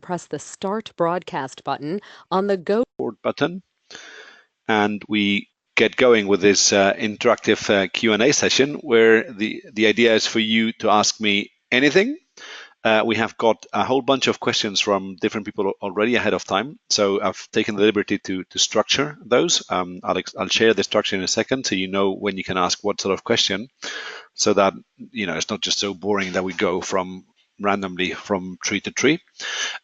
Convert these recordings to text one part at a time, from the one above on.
Press the Start Broadcast button on the Go button, and we get going with this interactive Q&A session where the idea is for you to ask me anything. We have got a whole bunch of questions from different people already ahead of time, so I've taken the liberty to structure those. I'll share the structure in a second so you know when you can ask what sort of question, so that it's not just so boring that we go from randomly from tree to tree.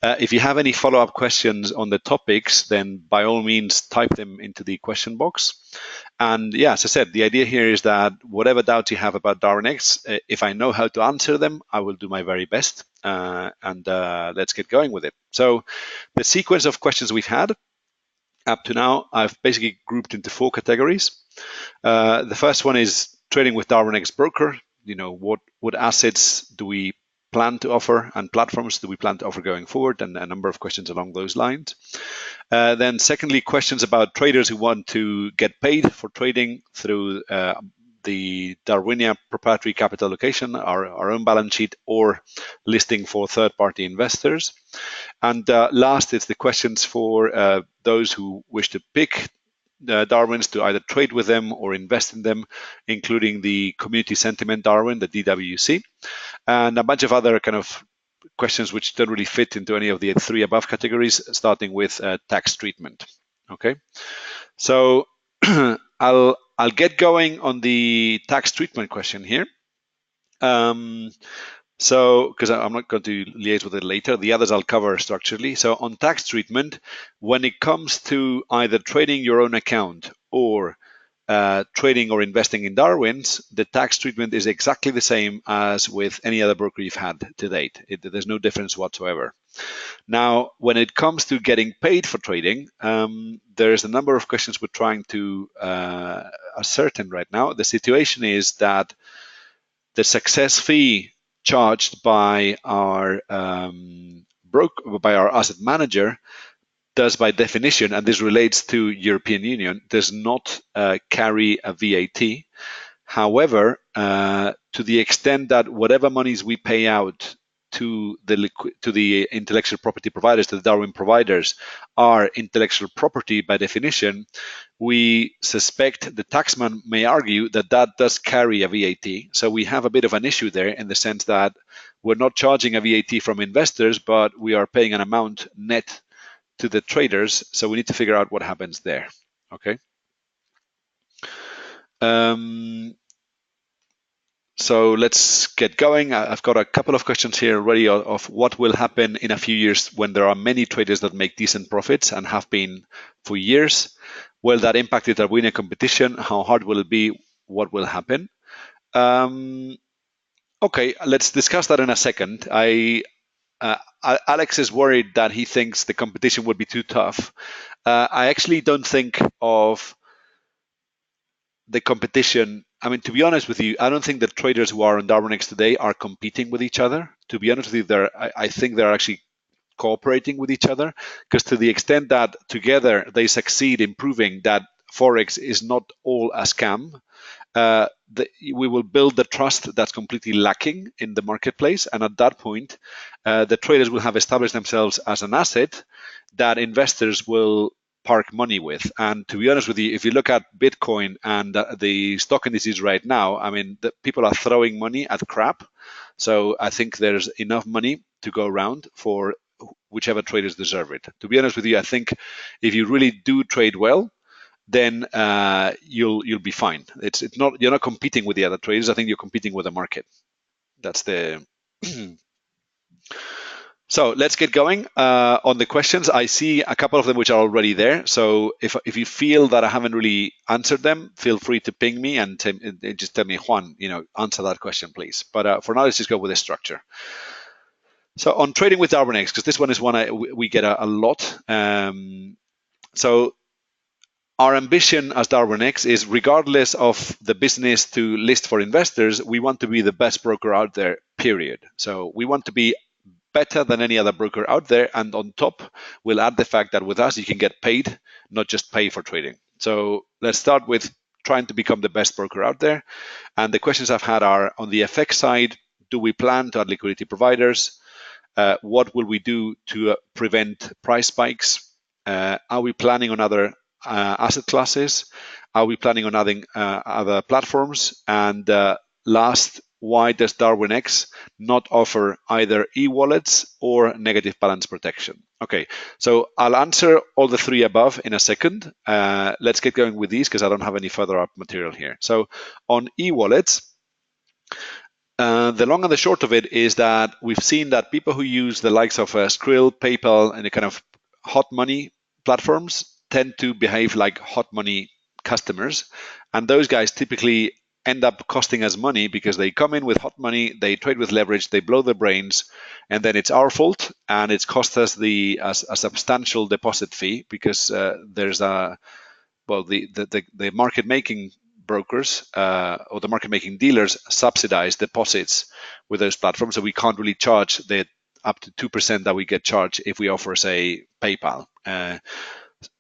If you have any follow-up questions on the topics, then by all means type them into the question box. And yeah, as I said, the idea here is that whatever doubts you have about Darwinex, if I know how to answer them, I will do my very best. And let's get going with it. So the sequence of questions we've had up to now, I've basically grouped into 4 categories. The first one is trading with Darwinex broker. What assets do we plan to offer and platforms do we plan to offer going forward, and a number of questions along those lines. Then secondly, questions about traders who want to get paid for trading through the Darwinia proprietary capital allocation, our own balance sheet, or listing for third-party investors. And last, it's the questions for those who wish to pick Darwins to either trade with them or invest in them, including the community sentiment Darwin, the DWC, and a bunch of other kind of questions which don't really fit into any of the 3 above categories, starting with tax treatment. Okay, so I'll get going on the tax treatment question here. So, because I'm not going to liaise with it later, the others I'll cover structurally. So on tax treatment, when it comes to either trading your own account or trading or investing in Darwin's, the tax treatment is exactly the same as with any other broker you've had to date. There's no difference whatsoever. Now, when it comes to getting paid for trading, there's a number of questions we're trying to ascertain right now. The situation is that the success fee charged by our asset manager does, by definition, and this relates to European Union, does not carry a VAT. However, to the extent that whatever monies we pay out to the intellectual property providers, to the Darwin providers, are intellectual property by definition, we suspect the taxman may argue that that does carry a VAT. So we have a bit of an issue there in the sense that we're not charging a VAT from investors, but we are paying an amount net to the traders. So we need to figure out what happens there. Okay. So let's get going. I've got a couple of questions here already of what will happen in a few years when there are many traders that make decent profits and have been for years. Will that impact the Darwinian competition? How hard will it be? What will happen? Okay, let's discuss that in a second. Alex is worried that he thinks the competition would be too tough. I actually don't think of the competition. I mean, to be honest with you, I don't think that traders who are on Darwinex today are competing with each other. To be honest with you, I think they're actually cooperating with each other, because to the extent that together they succeed in proving that Forex is not all a scam, we will build the trust that's completely lacking in the marketplace. And at that point, the traders will have established themselves as an asset that investors will park money with. And to be honest with you, if you look at Bitcoin and the stock indices right now, I mean, people are throwing money at crap. So I think there's enough money to go around for whichever traders deserve it. To be honest with you, I think if you really do trade well, then you'll be fine. It's not, you're not competing with the other traders. I think you're competing with the market. That's the So let's get going on the questions. I see a couple of them which are already there. So if you feel that I haven't really answered them, feel free to ping me and just tell me, Juan, answer that question, please. But for now, let's just go with the structure. So on trading with Darwinex, because this one is one we get a lot. So our ambition as Darwinex is, regardless of the business to list for investors, we want to be the best broker out there, period. So we want to be better than any other broker out there. And on top, we'll add the fact that with us, you can get paid, not just pay for trading. So let's start with trying to become the best broker out there. And the questions I've had are, on the FX side, do we plan to add liquidity providers? What will we do to prevent price spikes? Are we planning on other asset classes? Are we planning on adding other platforms? And last, why does Darwinex not offer either e-wallets or negative balance protection? Okay, so I'll answer all the three above in a second. Let's get going with these because I don't have any further up material here. So on e-wallets, the long and the short of it is that we've seen that people who use the likes of Skrill, PayPal, and the kind of hot money platforms tend to behave like hot money customers. And those guys typically end up costing us money because they come in with hot money, they trade with leverage, they blow their brains, and then it's our fault, and it's cost us a substantial deposit fee because there's a the market making brokers or the market making dealers subsidize deposits with those platforms, so we can't really charge the up to 2% that we get charged if we offer, say, PayPal.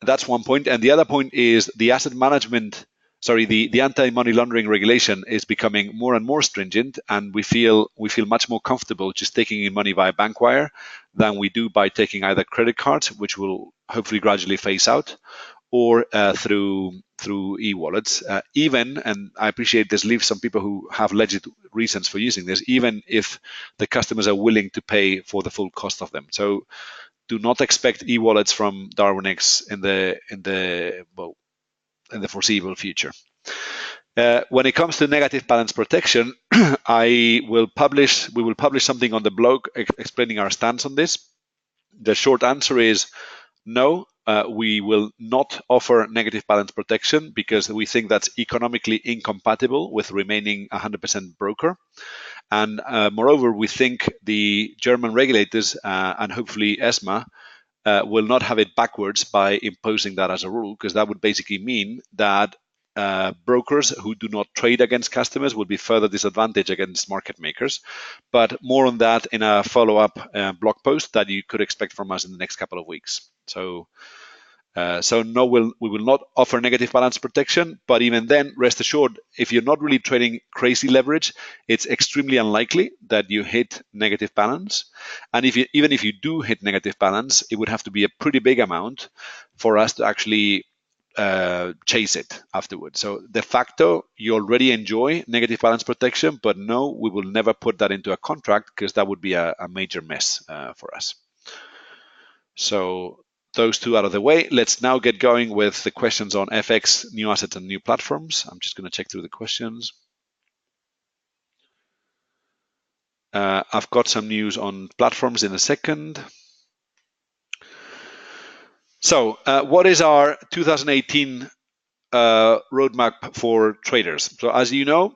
That's one point, and the other point is the asset management. Sorry, the anti-money laundering regulation is becoming more and more stringent, and we feel much more comfortable just taking in money via bank wire than we do by taking either credit cards, which will hopefully gradually phase out, or through e-wallets. Even, and I appreciate this leaves some people who have legit reasons for using this, even if the customers are willing to pay for the full cost of them. So do not expect e-wallets from Darwinex in the foreseeable future. When it comes to negative balance protection, we will publish something on the blog explaining our stance on this. The short answer is no, we will not offer negative balance protection because we think that's economically incompatible with remaining 100% broker. And moreover, we think the German regulators and hopefully ESMA will not have it backwards by imposing that as a rule, because that would basically mean that brokers who do not trade against customers will be further disadvantaged against market makers. But more on that in a follow-up blog post that you could expect from us in the next couple of weeks. So no, we will not offer negative balance protection, but even then, rest assured, if you're not really trading crazy leverage, it's extremely unlikely that you hit negative balance. And even if you do hit negative balance, it would have to be a pretty big amount for us to actually chase it afterwards. So de facto, you already enjoy negative balance protection, but no, we will never put that into a contract because that would be a major mess for us. So those two out of the way, let's now get going with the questions on FX, new assets, and new platforms. I'm just going to check through the questions. I've got some news on platforms in a second. So what is our 2018 roadmap for traders? So as you know,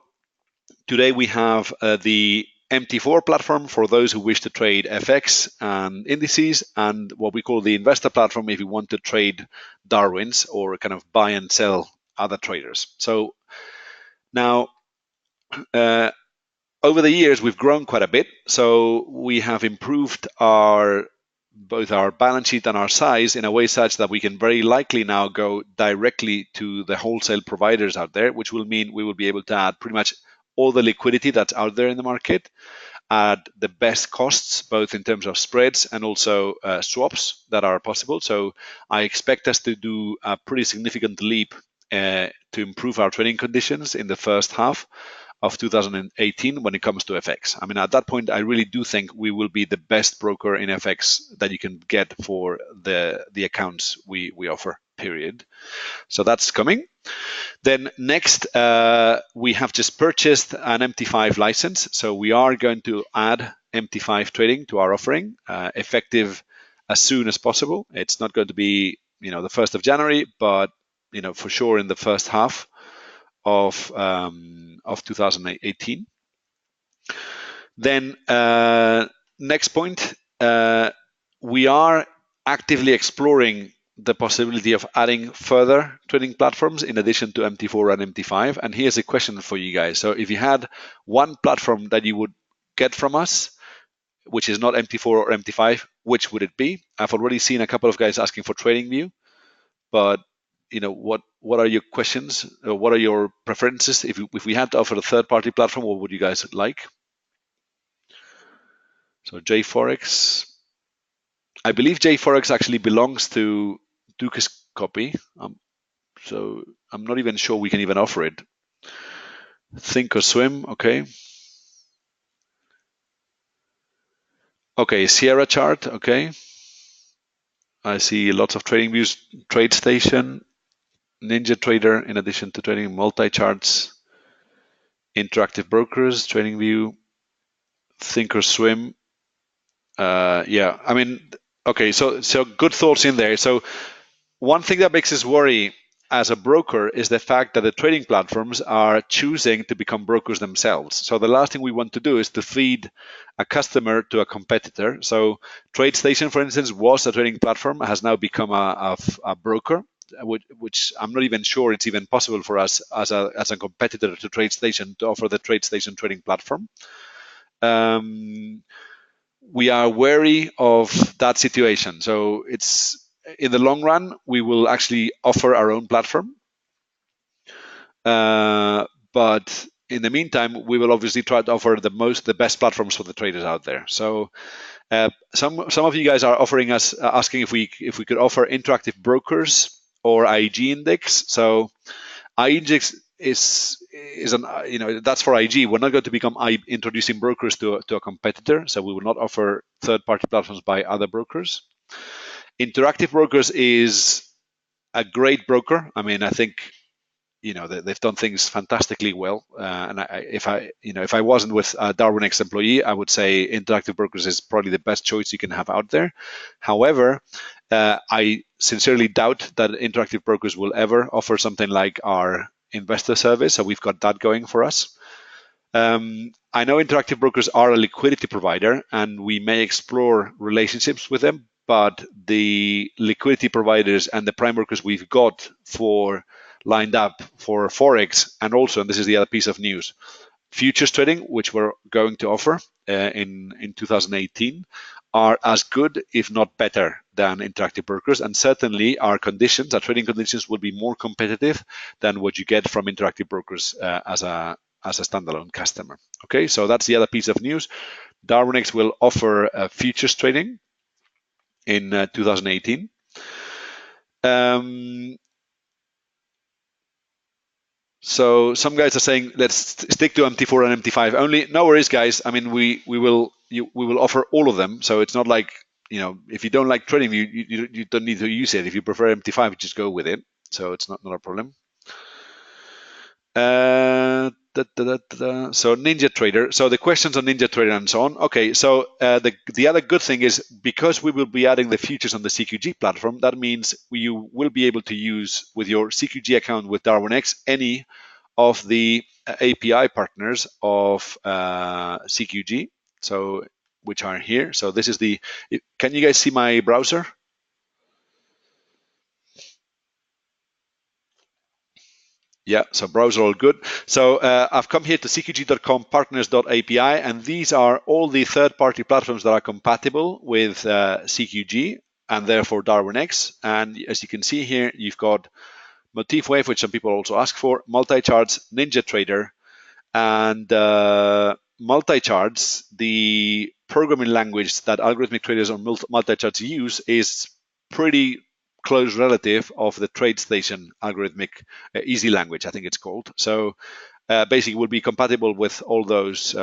today we have the MT4 platform for those who wish to trade FX and indices, and what we call the investor platform if you want to trade Darwins or kind of buy and sell other traders. So now, over the years, we've grown quite a bit. So we have improved both our balance sheet and our size in a way such that we can very likely now go directly to the wholesale providers out there, which will mean we will be able to add pretty much all the liquidity that's out there in the market at the best costs, both in terms of spreads and also swaps that are possible. So I expect us to do a pretty significant leap to improve our trading conditions in the first half of 2018 when it comes to FX. I mean, at that point, I really do think we will be the best broker in FX that you can get for the accounts we offer, period. So that's coming. Then next, we have just purchased an MT5 license. So we are going to add MT5 trading to our offering, effective as soon as possible. It's not going to be, the 1st of January, but, for sure in the first half of 2018. Then next point, we are actively exploring the possibility of adding further trading platforms in addition to MT4 and MT5. And here's a question for you guys. So if you had one platform that you would get from us, which is not MT4 or MT5, which would it be? I've already seen a couple of guys asking for TradingView, but what are your questions? What are your preferences? If we had to offer a third-party platform, what would you guys like? So JForex, I believe JForex actually belongs to Duke's copy. So I'm not even sure we can even offer it. Think or swim, okay. Okay, Sierra chart, okay. I see lots of trading views. TradeStation, Ninja Trader, in addition to trading multi-charts, interactive brokers, trading view, Thinkorswim. Yeah, I mean, okay, so good thoughts in there. So one thing that makes us worry as a broker is the fact that the trading platforms are choosing to become brokers themselves. So the last thing we want to do is to feed a customer to a competitor. So TradeStation, for instance, was a trading platform, has now become a broker, which I'm not even sure it's even possible for us as a competitor to TradeStation to offer the TradeStation trading platform. We are wary of that situation. So it's in the long run, we will actually offer our own platform. But in the meantime, we will obviously try to offer the best platforms for the traders out there. So some of you guys are offering us asking if we could offer interactive brokers or IG index. So IG index is an that's for IG. We're not going to become introducing brokers to a competitor, so we will not offer third-party platforms by other brokers. Interactive brokers is a great broker. I mean, I think they've done things fantastically well. And if I wasn't with a Darwinex employee, I would say interactive brokers is probably the best choice you can have out there. However, I sincerely doubt that interactive brokers will ever offer something like our investor service. So we've got that going for us. I know interactive brokers are a liquidity provider, and we may explore relationships with them. But the liquidity providers and the prime brokers we've got lined up for Forex, and also, and this is the other piece of news, futures trading, which we're going to offer in 2018, are as good, if not better, than interactive brokers. And certainly our trading conditions will be more competitive than what you get from interactive brokers as a standalone customer. Okay, so that's the other piece of news. Darwinex will offer futures trading in 2018. So some guys are saying let's stick to MT4 and MT5 only. No worries, guys. I mean, we will offer all of them. So it's not like if you don't like trading, you don't need to use it. If you prefer MT5, just go with it. So it's not a problem. So Ninja Trader. So the questions on Ninja Trader and so on. Okay, so the other good thing is because we will be adding the futures on the CQG platform, that means you will be able to use with your CQG account with Darwinex any of the API partners of CQG, so which are here. So this is can you guys see my browser? Yeah, so browser all good. So I've come here to cqg.com partners.api, and these are all the third-party platforms that are compatible with CQG and therefore Darwinex. And as you can see here, you've got Motif Wave, which some people also ask for, multi-charts, Ninja Trader, and multi-charts. The programming language that algorithmic traders on multi-charts use is pretty close relative of the TradeStation algorithmic easy language, I think it's called. So basically will be compatible with all those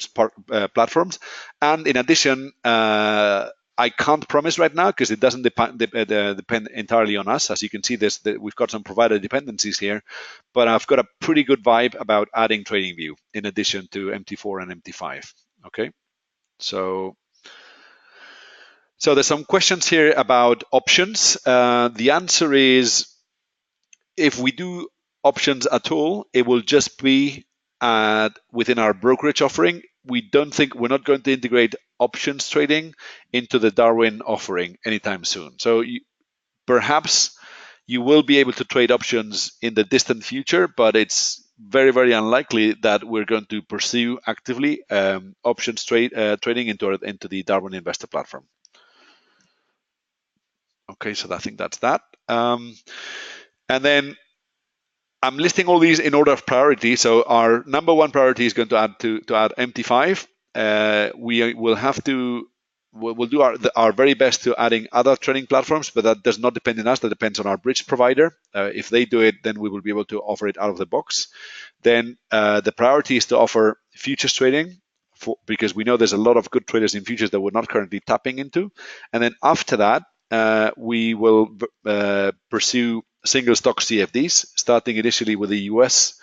platforms. And in addition, I can't promise right now because it doesn't depend entirely on us. As you can see, we've got some provider dependencies here, but I've got a pretty good vibe about adding TradingView in addition to MT4 and MT5. Okay, so there's some questions here about options. The answer is if we do options at all, it will just be within our brokerage offering. We're not going to integrate options trading into the Darwin offering anytime soon. So perhaps you will be able to trade options in the distant future, but it's very, very unlikely that we're going to pursue actively options trading into the Darwin investor platform. Okay, so I think that's that. And then I'm listing all these in order of priority. So our number one priority is going to add MT5. we will have to. We'll do our very best to adding other trading platforms, but that does not depend on us. That depends on our bridge provider. If they do it, then we will be able to offer it out of the box. Then the priority is to offer futures trading, because we know there's a lot of good traders in futures that we're not currently tapping into. And then after that, we will pursue single stock CFDs, starting initially with the US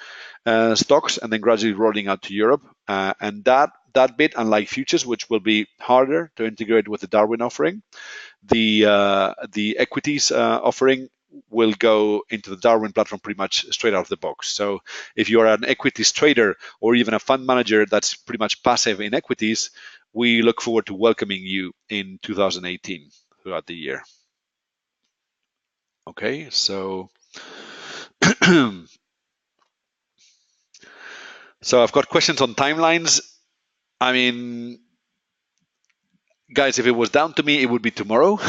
stocks and then gradually rolling out to Europe. And that bit, unlike futures, which will be harder to integrate with the Darwin offering, the equities offering will go into the Darwin platform pretty much straight out of the box. So if you are an equities trader or even a fund manager that's pretty much passive in equities, we look forward to welcoming you in 2018 throughout the year. Okay, so so I've got questions on timelines. I mean, guys, if it was down to me, it would be tomorrow.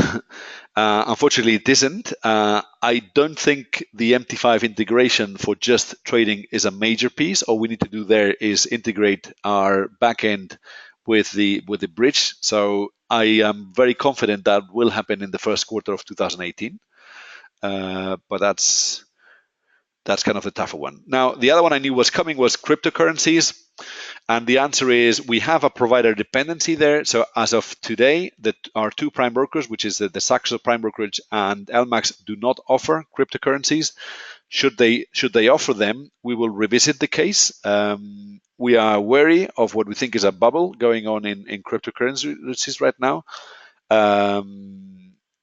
Unfortunately, it isn't. I don't think the MT5 integration for just trading is a major piece. All we need to do there is integrate our backend with the bridge. So I am very confident that will happen in the first quarter of 2018. But that's kind of the tougher one. Now, the other one I knew was coming was cryptocurrencies. And the answer is we have a provider dependency there. So as of today, our two prime brokers, which is the Saxo Prime Brokerage and LMAX, do not offer cryptocurrencies. Should they offer them, we will revisit the case. We are wary of what we think is a bubble going on in cryptocurrencies right now.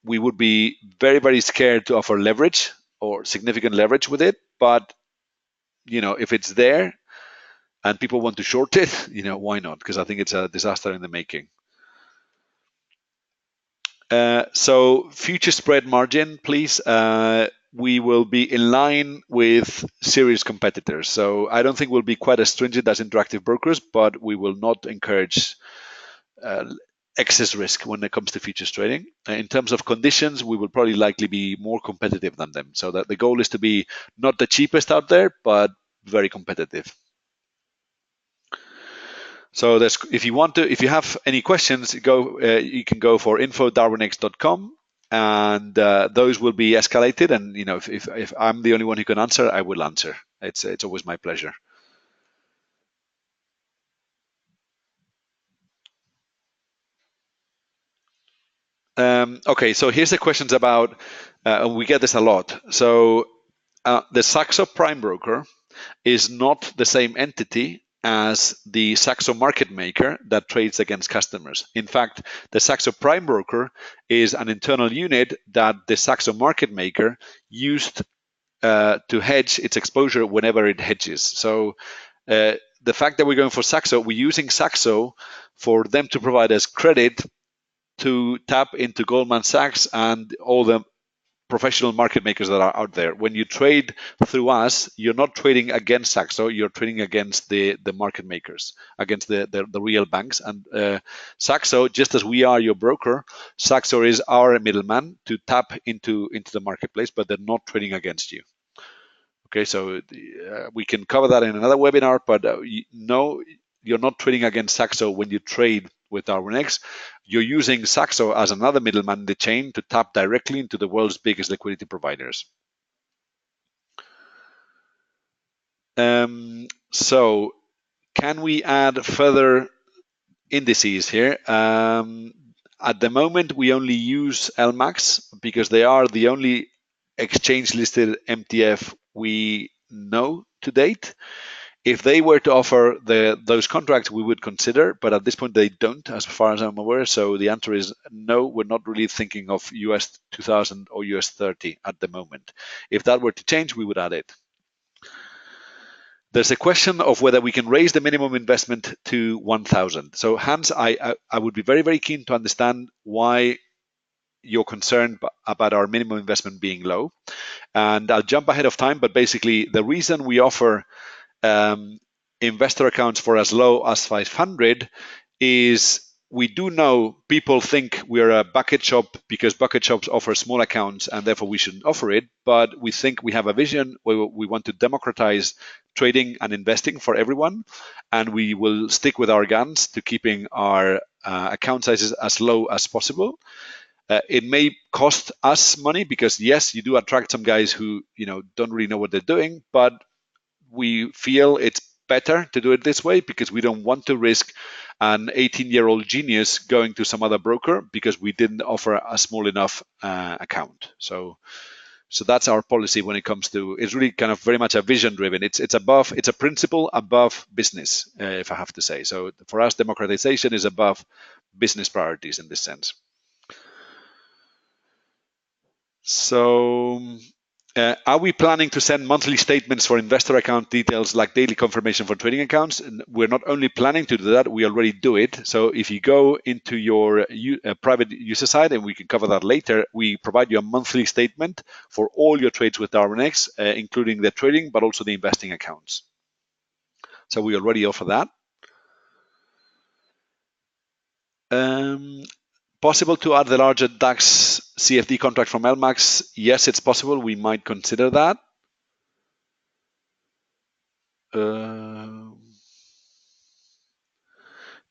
We would be very, very scared to offer leverage or significant leverage with it. But, if it's there, and people want to short it, why not? Because I think it's a disaster in the making. So future spread margin, please. We will be in line with serious competitors. So I don't think we'll be quite as stringent as interactive brokers, but we will not encourage excess risk when it comes to futures trading. In terms of conditions, we will probably likely be more competitive than them. So that the goal is to be not the cheapest out there, but very competitive. So if you have any questions, you can go for info@darwinex.com, and those will be escalated. And if I'm the only one who can answer, I will answer. It's always my pleasure. Okay, so here's the questions about, and we get this a lot. So the Saxo Prime Broker is not the same entity as the Saxo Market Maker that trades against customers. In fact, the Saxo Prime Broker is an internal unit that the Saxo Market Maker used to hedge its exposure whenever it hedges. So the fact that we're going for Saxo, we're using Saxo for them to provide us credit to tap into Goldman Sachs and all the professional market makers that are out there. When you trade through us, you're not trading against Saxo, you're trading against the market makers, against the real banks. And Saxo, just as we are your broker, Saxo is our middleman to tap into the marketplace, but they're not trading against you. Okay, so we can cover that in another webinar, but no, you're not trading against Saxo when you trade with Darwinex. You're using Saxo as another middleman in the chain to tap directly into the world's biggest liquidity providers. So can we add further indices here? At the moment, we only use LMAX because they are the only exchange-listed MTF we know to date. If they were to offer those contracts, we would consider, but at this point they don't, as far as I'm aware. So the answer is no, we're not really thinking of US 2000 or US 30 at the moment. If that were to change, we would add it. There's a question of whether we can raise the minimum investment to 1,000. So Hans, I would be very, very keen to understand why you're concerned about our minimum investment being low. And I'll jump ahead of time, but basically the reason we offer investor accounts for as low as 500 is we do know people think we're a bucket shop because bucket shops offer small accounts and therefore we shouldn't offer it. But we think we have a vision where we want to democratize trading and investing for everyone. And we will stick with our guns to keeping our account sizes as low as possible. It may cost us money because yes, you do attract some guys who don't really know what they're doing, but we feel it's better to do it this way because we don't want to risk an 18-year-old genius going to some other broker because we didn't offer a small enough account. So that's our policy when it comes to. It's really kind of very much a vision driven. It's a principle above business, if I have to say. So for us, democratization is above business priorities in this sense. So, are we planning to send monthly statements for investor account details like daily confirmation for trading accounts? And we're not only planning to do that, we already do it. So if you go into your private user site, and we can cover that later, we provide you a monthly statement for all your trades with Darwinex, including the trading, but also the investing accounts. So we already offer that. Possible to add the larger DAX CFD contract from LMAX? Yes, it's possible. We might consider that.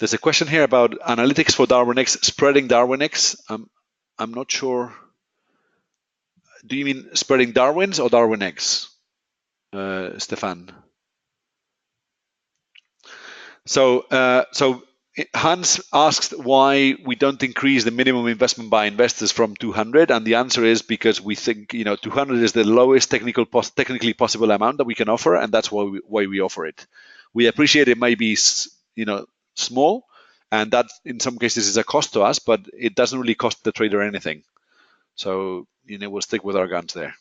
There's a question here about analytics for Darwinex, spreading Darwinex. I'm not sure. Do you mean spreading Darwins or Darwinex, Stefan? So Hans asked why we don't increase the minimum investment by investors from 200, and the answer is because we think 200 is the lowest technically possible amount that we can offer, and that's why we offer it. We appreciate it may be small, and that in some cases is a cost to us, but it doesn't really cost the trader anything. So we'll stick with our guns there.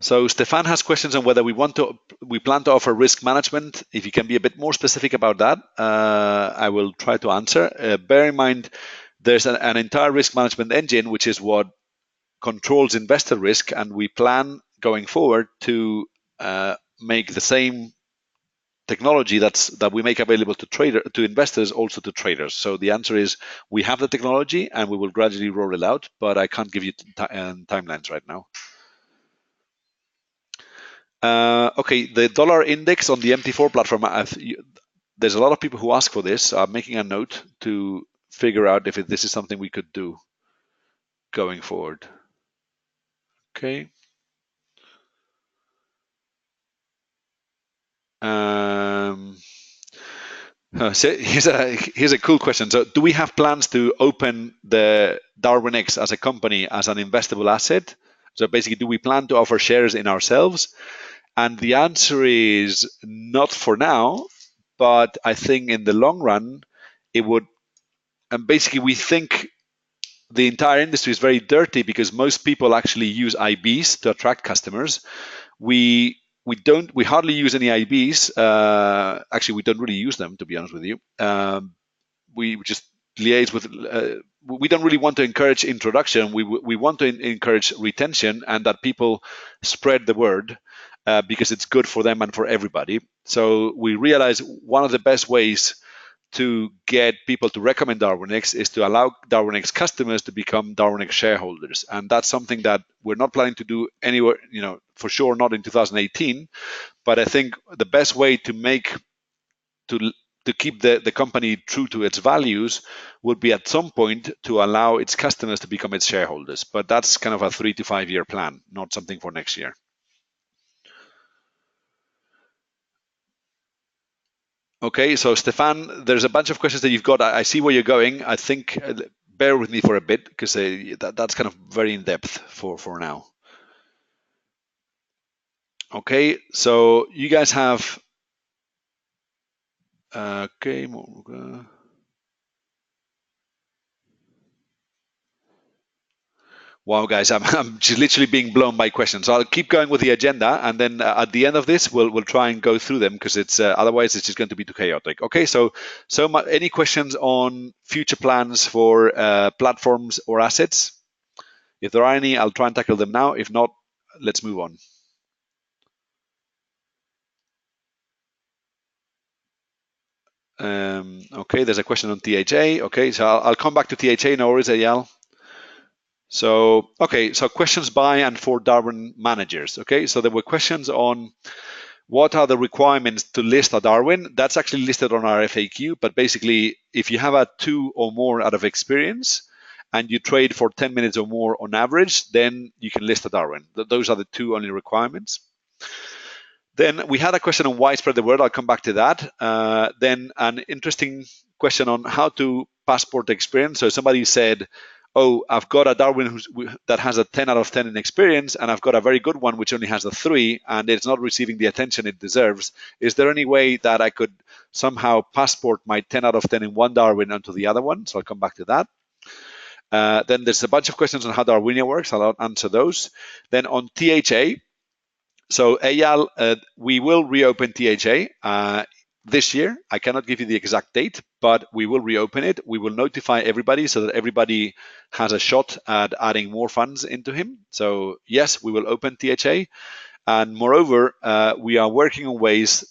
So Stefan has questions on whether we plan to offer risk management. If you can be a bit more specific about that, I will try to answer. Bear in mind, there's an entire risk management engine, which is what controls investor risk, and we plan going forward to make the same technology that we make available to investors also to traders. So the answer is we have the technology and we will gradually roll it out, but I can't give you timelines right now. Okay, the dollar index on the MT4 platform. There's a lot of people who ask for this. I'm making a note to figure out if this is something we could do going forward. Okay. So here's a cool question. So, do we have plans to open the Darwinex as a company as an investable asset? So basically, do we plan to offer shares in ourselves? And the answer is not for now, but I think in the long run, it would. And basically, we think the entire industry is very dirty because most people actually use IBs to attract customers. We hardly use any IBs. Actually, we don't really use them, to be honest with you. We just liaise with. We don't really want to encourage introduction. We want to encourage retention and that people spread the word because it's good for them and for everybody. So we realize one of the best ways to get people to recommend Darwinex is to allow Darwinex customers to become Darwinex shareholders, and that's something that we're not planning to do anywhere. For sure not in 2018. But I think the best way to keep the company true to its values would be at some point to allow its customers to become its shareholders. But that's kind of a 3 to 5 year plan, not something for next year. Okay, so Stefan, there's a bunch of questions that you've got. I see where you're going. I think bear with me for a bit because that's kind of very in depth for now. Okay, so you guys have okay. Wow, guys, I'm just literally being blown by questions. So I'll keep going with the agenda, and then at the end of this, we'll try and go through them because it's otherwise it's just going to be too chaotic. Okay, so any questions on future plans for platforms or assets? If there are any, I'll try and tackle them now. If not, let's move on. Okay, there's a question on THA. Okay, so I'll come back to THA. No worries, Ayal. So, okay, so questions by and for Darwin managers. Okay, so there were questions on what are the requirements to list a Darwin. That's actually listed on our FAQ, but basically, if you have a 2 or more out of experience and you trade for 10 minutes or more on average, then you can list a Darwin. Those are the two only requirements. Then we had a question on why spread the word. I'll come back to that. Then an interesting question on how to passport experience. So somebody said, oh, I've got a Darwin that has a 10 out of 10 in experience, and I've got a very good one which only has a 3, and it's not receiving the attention it deserves. Is there any way that I could somehow passport my 10 out of 10 in one Darwin onto the other one? So I'll come back to that. Then there's a bunch of questions on how Darwinia works. I'll answer those. Then on THA, so Eyal, we will reopen THA this year. I cannot give you the exact date, but we will reopen it. We will notify everybody so that everybody has a shot at adding more funds into him. So yes, we will open THA. And moreover, we are working on ways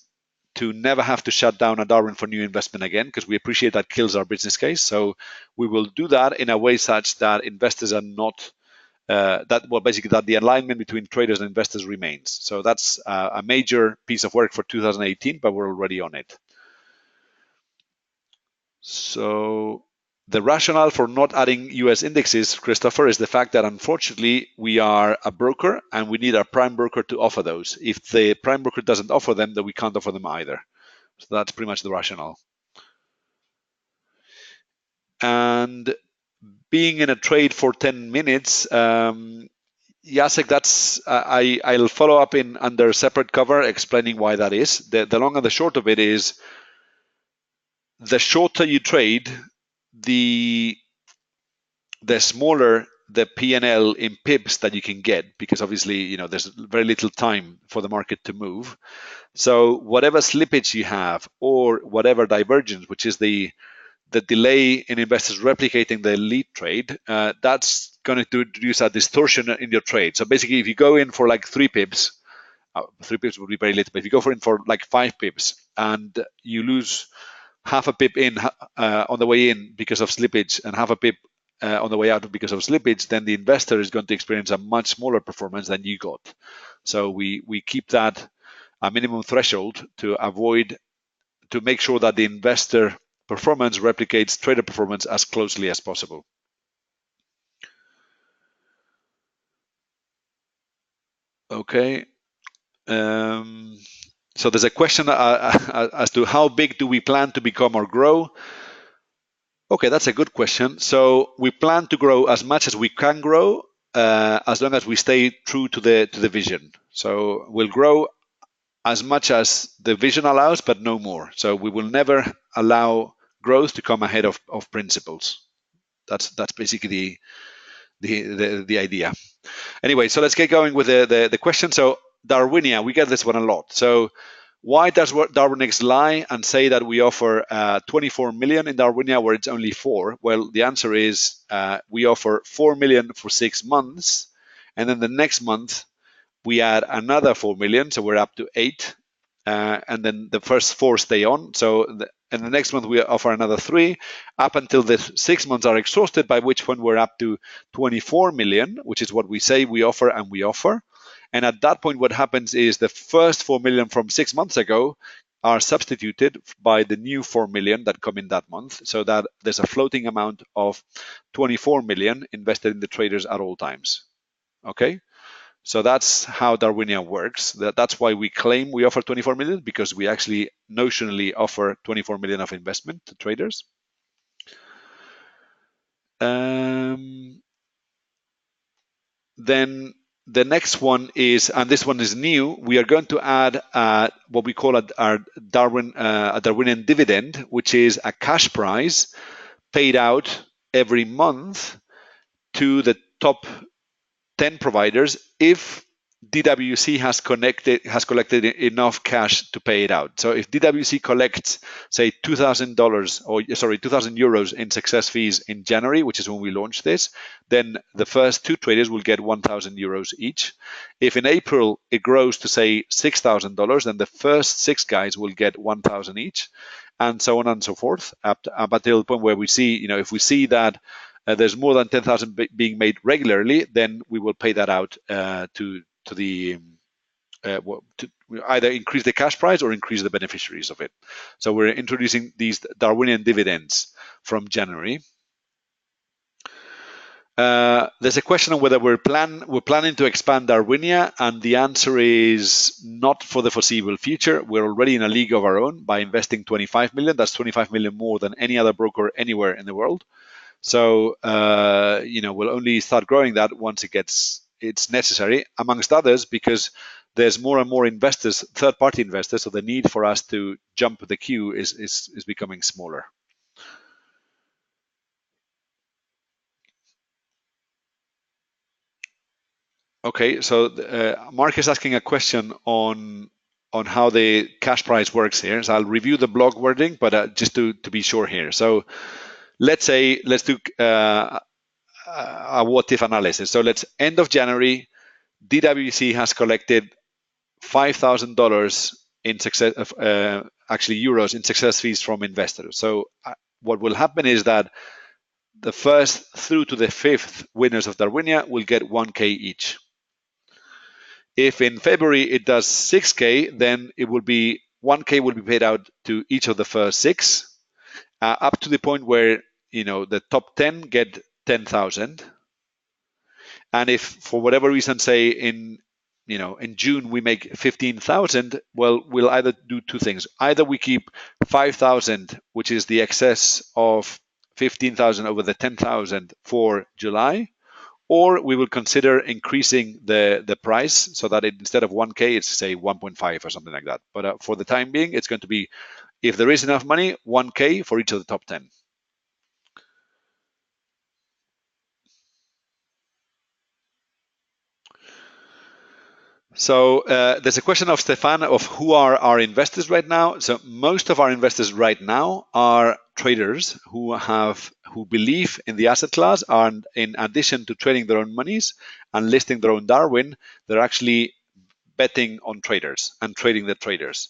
to never have to shut down a Darwin for new investment again, because we appreciate that kills our business case. So we will do that in a way such that investors are not basically that the alignment between traders and investors remains. So that's a major piece of work for 2018, but we're already on it. So the rationale for not adding US indexes, Christopher, is the fact that unfortunately we are a broker and we need our prime broker to offer those. If the prime broker doesn't offer them, then we can't offer them either. So that's pretty much the rationale. And being in a trade for 10 minutes, Jacek, that's I'll follow up in under separate cover explaining why that is. The long and the short of it is, the shorter you trade, the smaller the P&L in pips that you can get, because obviously there's very little time for the market to move. So whatever slippage you have or whatever divergence, which is the delay in investors replicating the lead trade, that's going to introduce a distortion in your trade. So basically, if you go in for like 3 pips, 3 pips would be very little, but if you go in for like 5 pips and you lose half a pip in on the way in because of slippage and half a pip on the way out because of slippage, then the investor is going to experience a much smaller performance than you got. So we keep that a minimum threshold to make sure that the investor performance replicates trader performance as closely as possible. Okay. So there's a question as to how big do we plan to become or grow? Okay, that's a good question. So we plan to grow as much as we can grow, as long as we stay true to the vision. So we'll grow as much as the vision allows, but no more. So we will never allow growth to come ahead of principles. That's basically the idea. Anyway, so let's get going with the question. So Darwinia, we get this one a lot. So why does Darwinex lie and say that we offer 24 million in Darwinia where it's only 4? Well, the answer is we offer 4 million for 6 months, and then the next month we add another 4 million, so we're up to 8, and then the first 4 stay on. So and the next month we offer another 3 up until the 6 months are exhausted, by which point we're up to 24 million, which is what we say we offer and we offer. And at that point, what happens is the first 4 million from 6 months ago are substituted by the new 4 million that come in that month, so that there's a floating amount of 24 million invested in the traders at all times. Okay? So that's how Darwinia works. That's why we claim we offer 24 million, because we actually notionally offer 24 million of investment to traders. Then the next one is, and this one is new, we are going to add what we call a Darwinian dividend, which is a cash prize paid out every month to the top 10 providers if DWC has collected enough cash to pay it out. So if DWC collects, say, $2,000 or sorry, 2,000 euros in success fees in January, which is when we launched this, then the first two traders will get 1,000 euros each. If in April it grows to say $6,000, then the first six guys will get 1,000 each, and so on and so forth, up until the point where we see, if we see that there's more than 10,000 being made regularly, then we will pay that out to the to either increase the cash price or increase the beneficiaries of it. So we're introducing these Darwinian dividends from January. There's a question on whether we're planning to expand Darwinia, and the answer is not for the foreseeable future. We're already in a league of our own by investing 25 million. That's 25 million more than any other broker anywhere in the world. So we'll only start growing that once it's necessary, amongst others, because there's more and more investors, third-party investors, so the need for us to jump the queue is becoming smaller. Okay, so Mark is asking a question on how the cash price works here. So I'll review the blog wording, but just to be sure here. So let's do a what-if analysis. So let's end of January, DWC has collected $5,000 in success, actually euros in success fees from investors. So what will happen is that the first through to the fifth winners of Darwinia will get 1K each. If in February it does 6K, then it will be 1K will be paid out to each of the first six, up to the point where the top 10 get 10,000. And if for whatever reason, say in June we make 15,000, well, we'll either do two things. Either we keep 5,000, which is the excess of 15,000 over the 10,000 for July, or we will consider increasing the price so that instead of 1K, it's say 1.5 or something like that. But for the time being, it's going to be, if there is enough money, 1K for each of the top 10. So there's a question of Stefan of who are our investors right now. So most of our investors right now are traders who believe in the asset class, and in addition to trading their own monies and listing their own Darwin, they're actually betting on traders and trading the traders.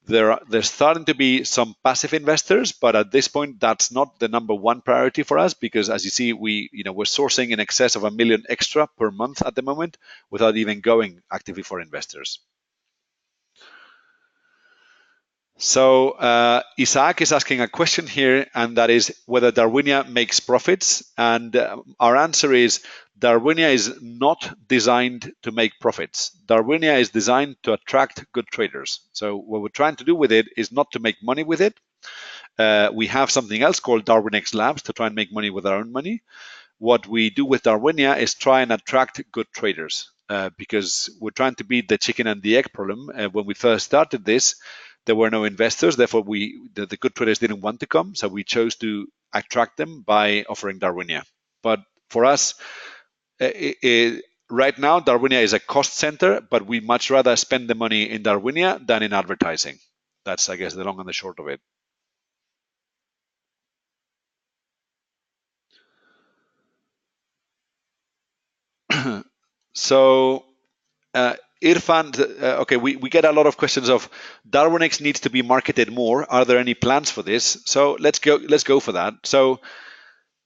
There's starting to be some passive investors, but at this point, that's not the number one priority for us, because as you see, we're sourcing in excess of $1 million extra per month at the moment without even going actively for investors. So Isaac is asking a question here, and that is whether Darwinia makes profits. And our answer is Darwinia is not designed to make profits. Darwinia is designed to attract good traders. So what we're trying to do with it is not to make money with it. We have something else called Darwinex Labs to try and make money with our own money. What we do with Darwinia is try and attract good traders, because we're trying to beat the chicken and the egg problem. When we first started this, there were no investors, therefore the good traders didn't want to come, so we chose to attract them by offering Darwinia. But for us, right now, Darwinia is a cost center, but we much rather spend the money in Darwinia than in advertising. That's, I guess, the long and the short of it. So Irfan, okay, we get a lot of questions of Darwinex needs to be marketed more. Are there any plans for this? So let's go for that. So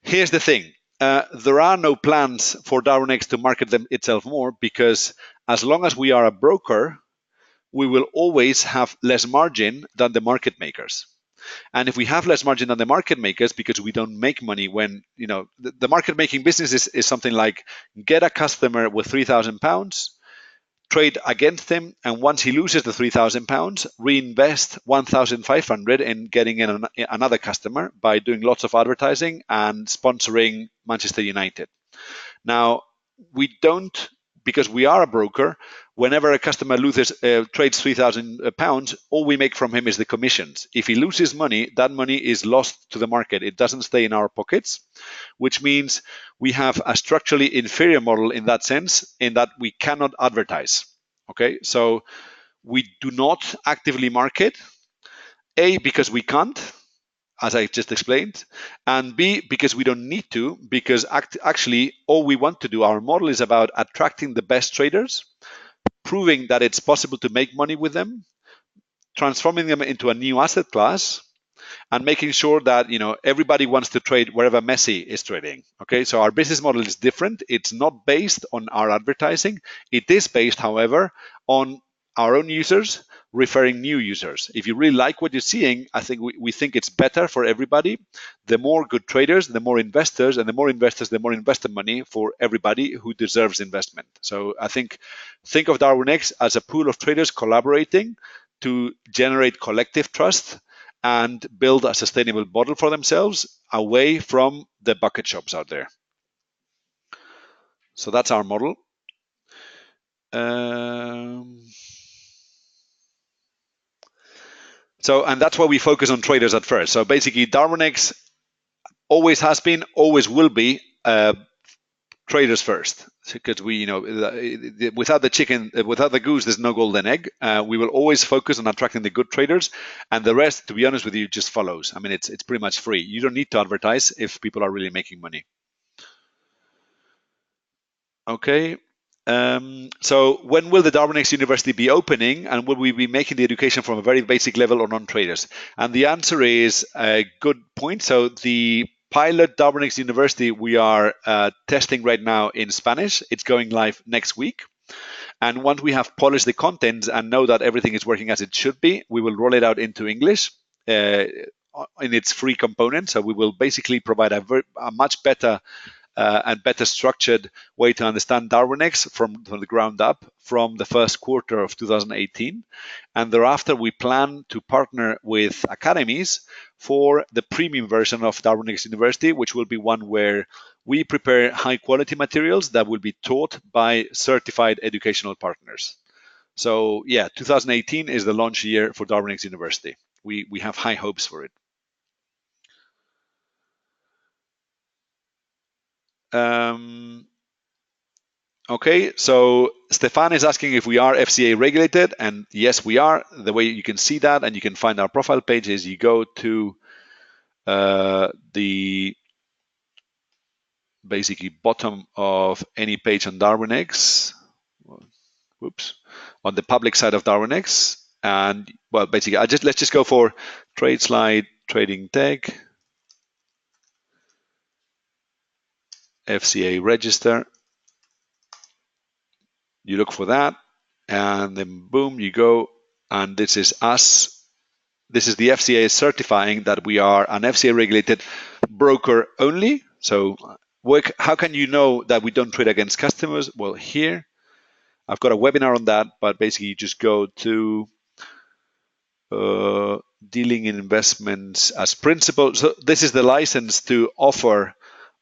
here's the thing. There are no plans for Darwinex to market itself more, because as long as we are a broker, we will always have less margin than the market makers. And if we have less margin than the market makers, because we don't make money when, the market making business is something like get a customer with £3,000, trade against him, and once he loses the £3,000, reinvest 1,500 in getting in another customer by doing lots of advertising and sponsoring Manchester United. Now, we don't because we are a broker, whenever a customer trades £3,000, all we make from him is the commissions. If he loses money, that money is lost to the market. It doesn't stay in our pockets, which means we have a structurally inferior model in that sense, in that we cannot advertise. Okay, so we do not actively market, A, because we can't, as I just explained, and B, because we don't need to, because actually all we want to do, our model is about attracting the best traders, proving that it's possible to make money with them, transforming them into a new asset class, and making sure that everybody wants to trade wherever Messi is trading. Okay, so our business model is different. It's not based on our advertising. It is based, however, on our own users referring new users. If you really like what you're seeing, I think we think it's better for everybody. The more good traders, the more investors, and the more investors, the more investor money for everybody who deserves investment. So I think of Darwinex as a pool of traders collaborating to generate collective trust and build a sustainable model for themselves away from the bucket shops out there. So that's our model. And that's why we focus on traders at first. So basically, Darwinex always has been, always will be traders first, because without the chicken, without the goose, there's no golden egg. We will always focus on attracting the good traders, and the rest, to be honest with you, just follows. I mean, it's pretty much free. You don't need to advertise if people are really making money. Okay. So when will the Darwinex University be opening, and will we be making the education from a very basic level or non-traders? And the answer is a good point. So the pilot Darwinex University we are testing right now in Spanish. It's going live next week. And once we have polished the content and know that everything is working as it should be, we will roll it out into English in its free component. So we will basically provide a much better and better structured way to understand Darwinex from the ground up from the first quarter of 2018. And thereafter, we plan to partner with academies for the premium version of Darwinex University, which will be one where we prepare high quality materials that will be taught by certified educational partners. So yeah, 2018 is the launch year for Darwinex University. We have high hopes for it. Okay, so Stefan is asking if we are FCA regulated, and yes, we are. The way you can see that, and you can find our profile page, is you go to the basically bottom of any page on Darwinex. Whoops, on the public side of Darwinex, and well, basically, let's just go for Trade Slide Trading Tech, FCA register. You look for that, and then boom, you go, and this is us. This is the FCA certifying that we are an FCA regulated broker only. So how can you know that we don't trade against customers? Well, here I've got a webinar on that, but basically you just go to dealing in investments as principal. So this is the license to offer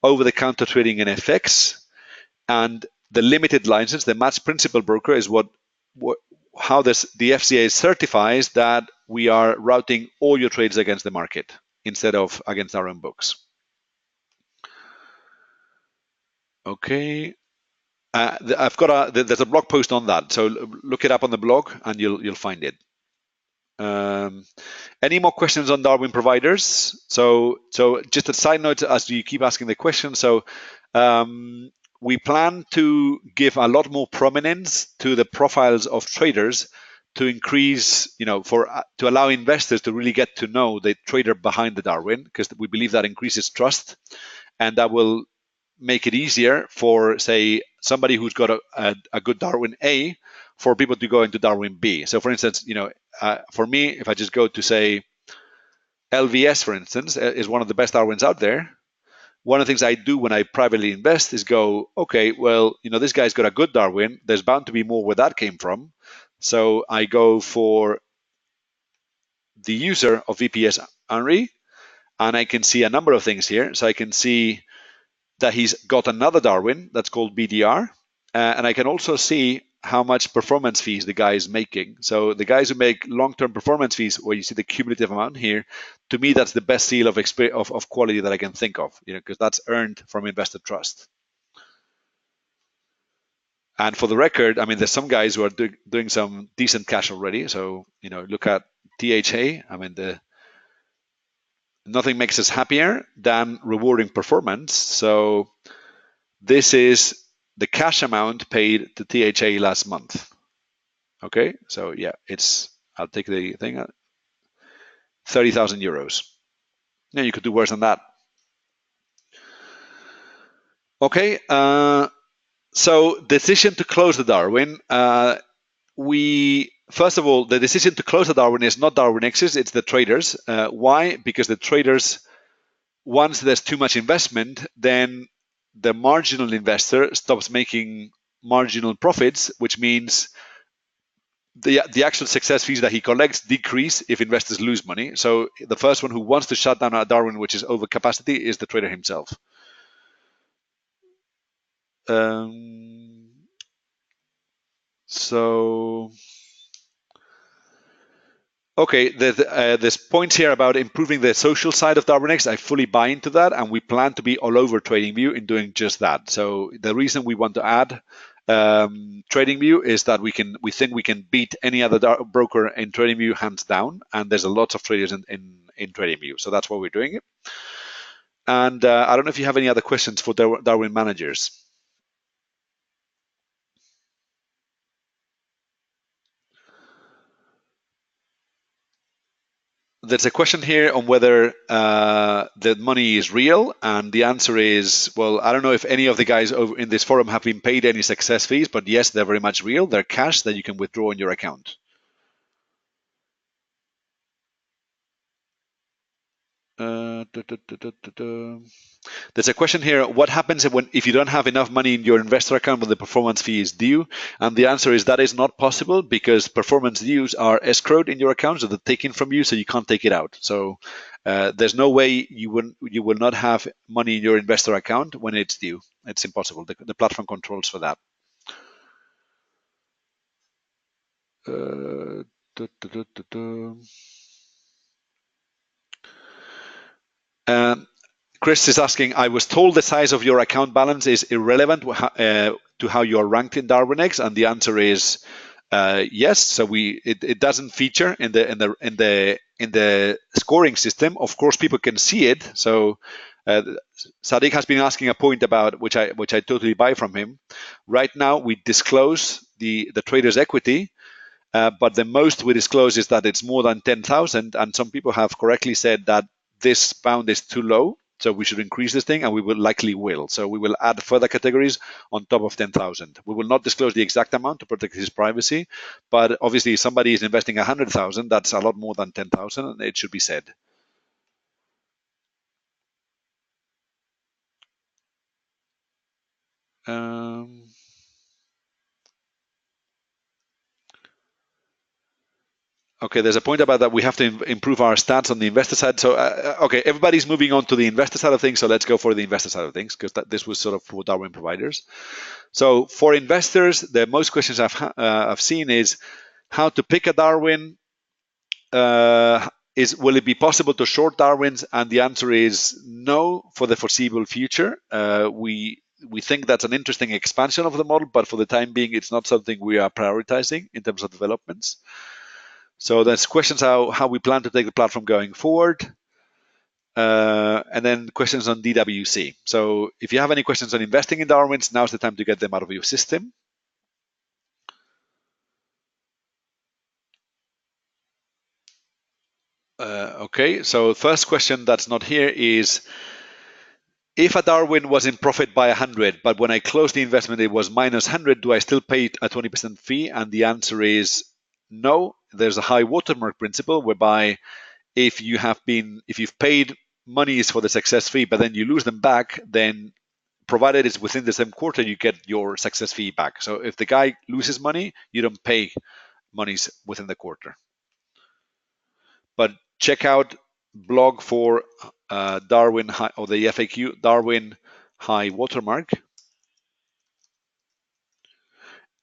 over-the-counter trading in FX, and the limited license, the match principal broker, is how the FCA certifies that we are routing all your trades against the market instead of against our own books. Okay, there's a blog post on that, so look it up on the blog and you'll find it. Any more questions on Darwin providers? So just a side note, as you keep asking the question, so we plan to give a lot more prominence to the profiles of traders to increase, to allow investors to really get to know the trader behind the Darwin, because we believe that increases trust, and that will make it easier for, say, somebody who's got a good Darwin A, for people to go into Darwin B. So, for instance, for me, if I just go to, say, LVS, for instance, is one of the best Darwins out there. One of the things I do when I privately invest is go, okay, well, this guy's got a good Darwin. There's bound to be more where that came from. So I go for the user of VPS Henry, and I can see a number of things here. So I can see that he's got another Darwin that's called BDR, And I can also see how much performance fees the guy is making. So the guys who make long-term performance fees, where you see the cumulative amount here, to me that's the best seal of quality that I can think of, because that's earned from investor trust. And for the record, I mean, there's some guys who are doing some decent cash already. So look at THA. I mean, nothing makes us happier than rewarding performance. So this is the cash amount paid to THA last month. Okay, so yeah, I'll take the thing, 30,000 euros. Yeah, you could do worse than that. Okay, so decision to close the Darwin. First of all, the decision to close the Darwin is not Darwinex's, it's the traders. Why? Because the traders, once there's too much investment, then the marginal investor stops making marginal profits, which means the actual success fees that he collects decrease if investors lose money. So the first one who wants to shut down a Darwin, which is over capacity, is the trader himself. So okay, there's points here about improving the social side of Darwinex. I fully buy into that, and we plan to be all over TradingView in doing just that. So the reason we want to add TradingView is that we think we can beat any other broker in TradingView hands down, and there's a lot of traders in TradingView. So that's why we're doing it. And I don't know if you have any other questions for Darwin managers. There's a question here on whether the money is real, and the answer is, well, I don't know if any of the guys over in this forum have been paid any success fees, but yes, they're very much real. They're cash that you can withdraw in your account. There's a question here, what happens if you don't have enough money in your investor account when the performance fee is due? And the answer is that is not possible, because performance dues are escrowed in your account, so they're taken from you, so you can't take it out. So there's no way you will not have money in your investor account when it's due. It's impossible. The platform controls for that. Uh, duh, duh, duh, duh, duh. Chris is asking, I was told the size of your account balance is irrelevant to how you are ranked in Darwinex, and the answer is yes. So it doesn't feature in the scoring system. Of course, people can see it. So Sadiq has been asking a point about which I totally buy from him. Right now, we disclose the trader's equity, but the most we disclose is that it's more than 10,000, and some people have correctly said that this bound is too low, so we should increase this thing, and we will likely will. So we will add further categories on top of 10,000. We will not disclose the exact amount to protect his privacy, but obviously if somebody is investing 100,000, that's a lot more than 10,000, and it should be said. Okay, there's a point about that we have to improve our stats on the investor side. So, okay, everybody's moving on to the investor side of things. So let's go for the investor side of things, because this was sort of for Darwin providers. So for investors, the most questions I've seen is how to pick a Darwin. Will it be possible to short Darwins? And the answer is no for the foreseeable future. We think that's an interesting expansion of the model, but for the time being, it's not something we are prioritizing in terms of developments. So there's questions how we plan to take the platform going forward. And then questions on DWC. So if you have any questions on investing in Darwins, now's the time to get them out of your system. Okay, so first question that's not here is, if a Darwin was in profit by 100, but when I closed the investment it was minus 100, do I still pay a 20% fee? And the answer is no. There's a high watermark principle whereby if you've paid monies for the success fee, but then you lose them back, then provided it's within the same quarter, you get your success fee back. So if the guy loses money, you don't pay monies within the quarter. But check out blog for Darwin or the FAQ Darwin high watermark.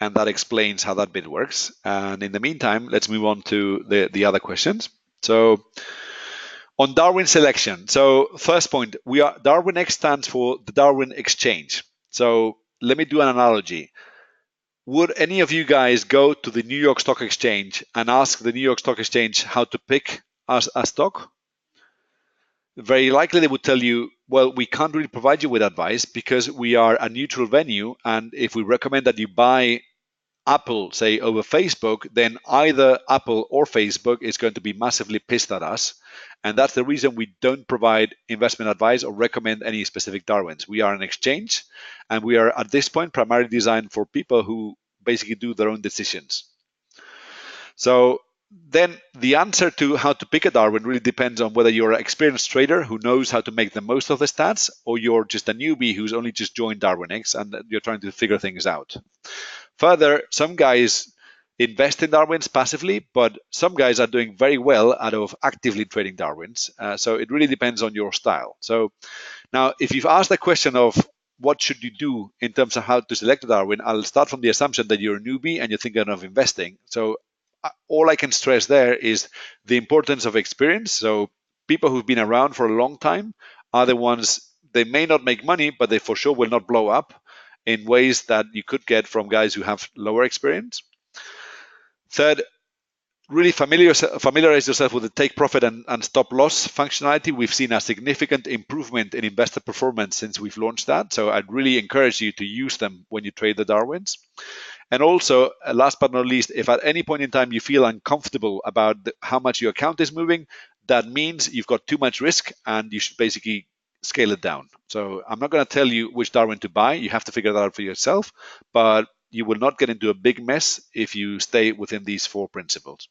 and that explains how that bit works. And in the meantime, let's move on to the other questions. So on Darwin selection, so first point, Darwinex stands for the Darwin Exchange. So let me do an analogy. Would any of you guys go to the New York Stock Exchange and ask the New York Stock Exchange how to pick a stock? Very likely they would tell you, well, we can't really provide you with advice because we are a neutral venue, and if we recommend that you buy Apple, say, over Facebook, then either Apple or Facebook is going to be massively pissed at us. And that's the reason we don't provide investment advice or recommend any specific Darwins. We are an exchange, and we are at this point primarily designed for people who basically do their own decisions. So then the answer to how to pick a Darwin really depends on whether you're an experienced trader who knows how to make the most of the stats, or you're just a newbie who's only just joined Darwinex and you're trying to figure things out. Further, some guys invest in Darwins passively, but some guys are doing very well out of actively trading Darwins. So it really depends on your style. So now, if you've asked the question of what should you do in terms of how to select a Darwin, I'll start from the assumption that you're a newbie and you're thinking of investing. So all I can stress there is the importance of experience. So people who've been around for a long time are the ones, they may not make money, but they for sure will not blow up in ways that you could get from guys who have lower experience. Third, really familiarize yourself with the take profit and stop loss functionality. We've seen a significant improvement in investor performance since we've launched that. So I'd really encourage you to use them when you trade the Darwins. And also, last but not least, if at any point in time you feel uncomfortable about how much your account is moving, that means you've got too much risk and you should basically scale it down. So I'm not going to tell you which Darwin to buy. You have to figure that out for yourself, but you will not get into a big mess if you stay within these 4 principles.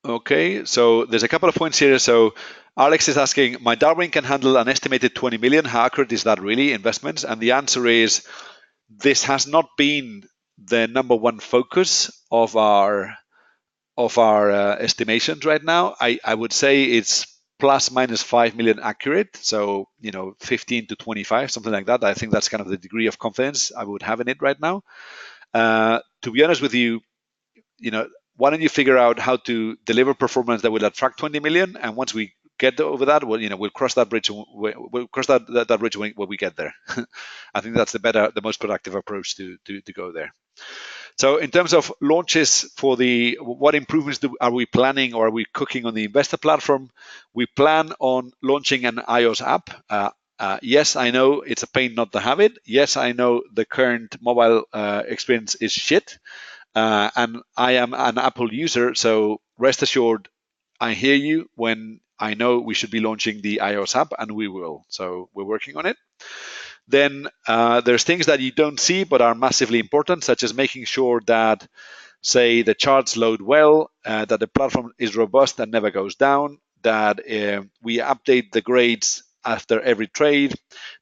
Okay, so there's a couple of points here. So Alex is asking, my Darwin can handle an estimated 20 million. How accurate is that really, investments? And the answer is, this has not been the number one focus of our estimations right now. I would say it's plus minus 5 million accurate. So, 15 to 25, something like that. I think that's kind of the degree of confidence I would have in it right now. To be honest with you, why don't you figure out how to deliver performance that will attract 20 million, and once we get over that, we'll cross that bridge. We'll cross that bridge when we get there. I think that's the most productive approach to go there. So in terms of launches for what improvements are we planning or are we cooking on the investor platform? We plan on launching an iOS app. Yes, I know it's a pain not to have it. Yes, I know the current mobile experience is shit. And I am an Apple user, so rest assured, I hear you when I know we should be launching the iOS app, and we will. So we're working on it. Then there's things that you don't see but are massively important, such as making sure that, say, the charts load well, that the platform is robust and never goes down, that we update the grades after every trade,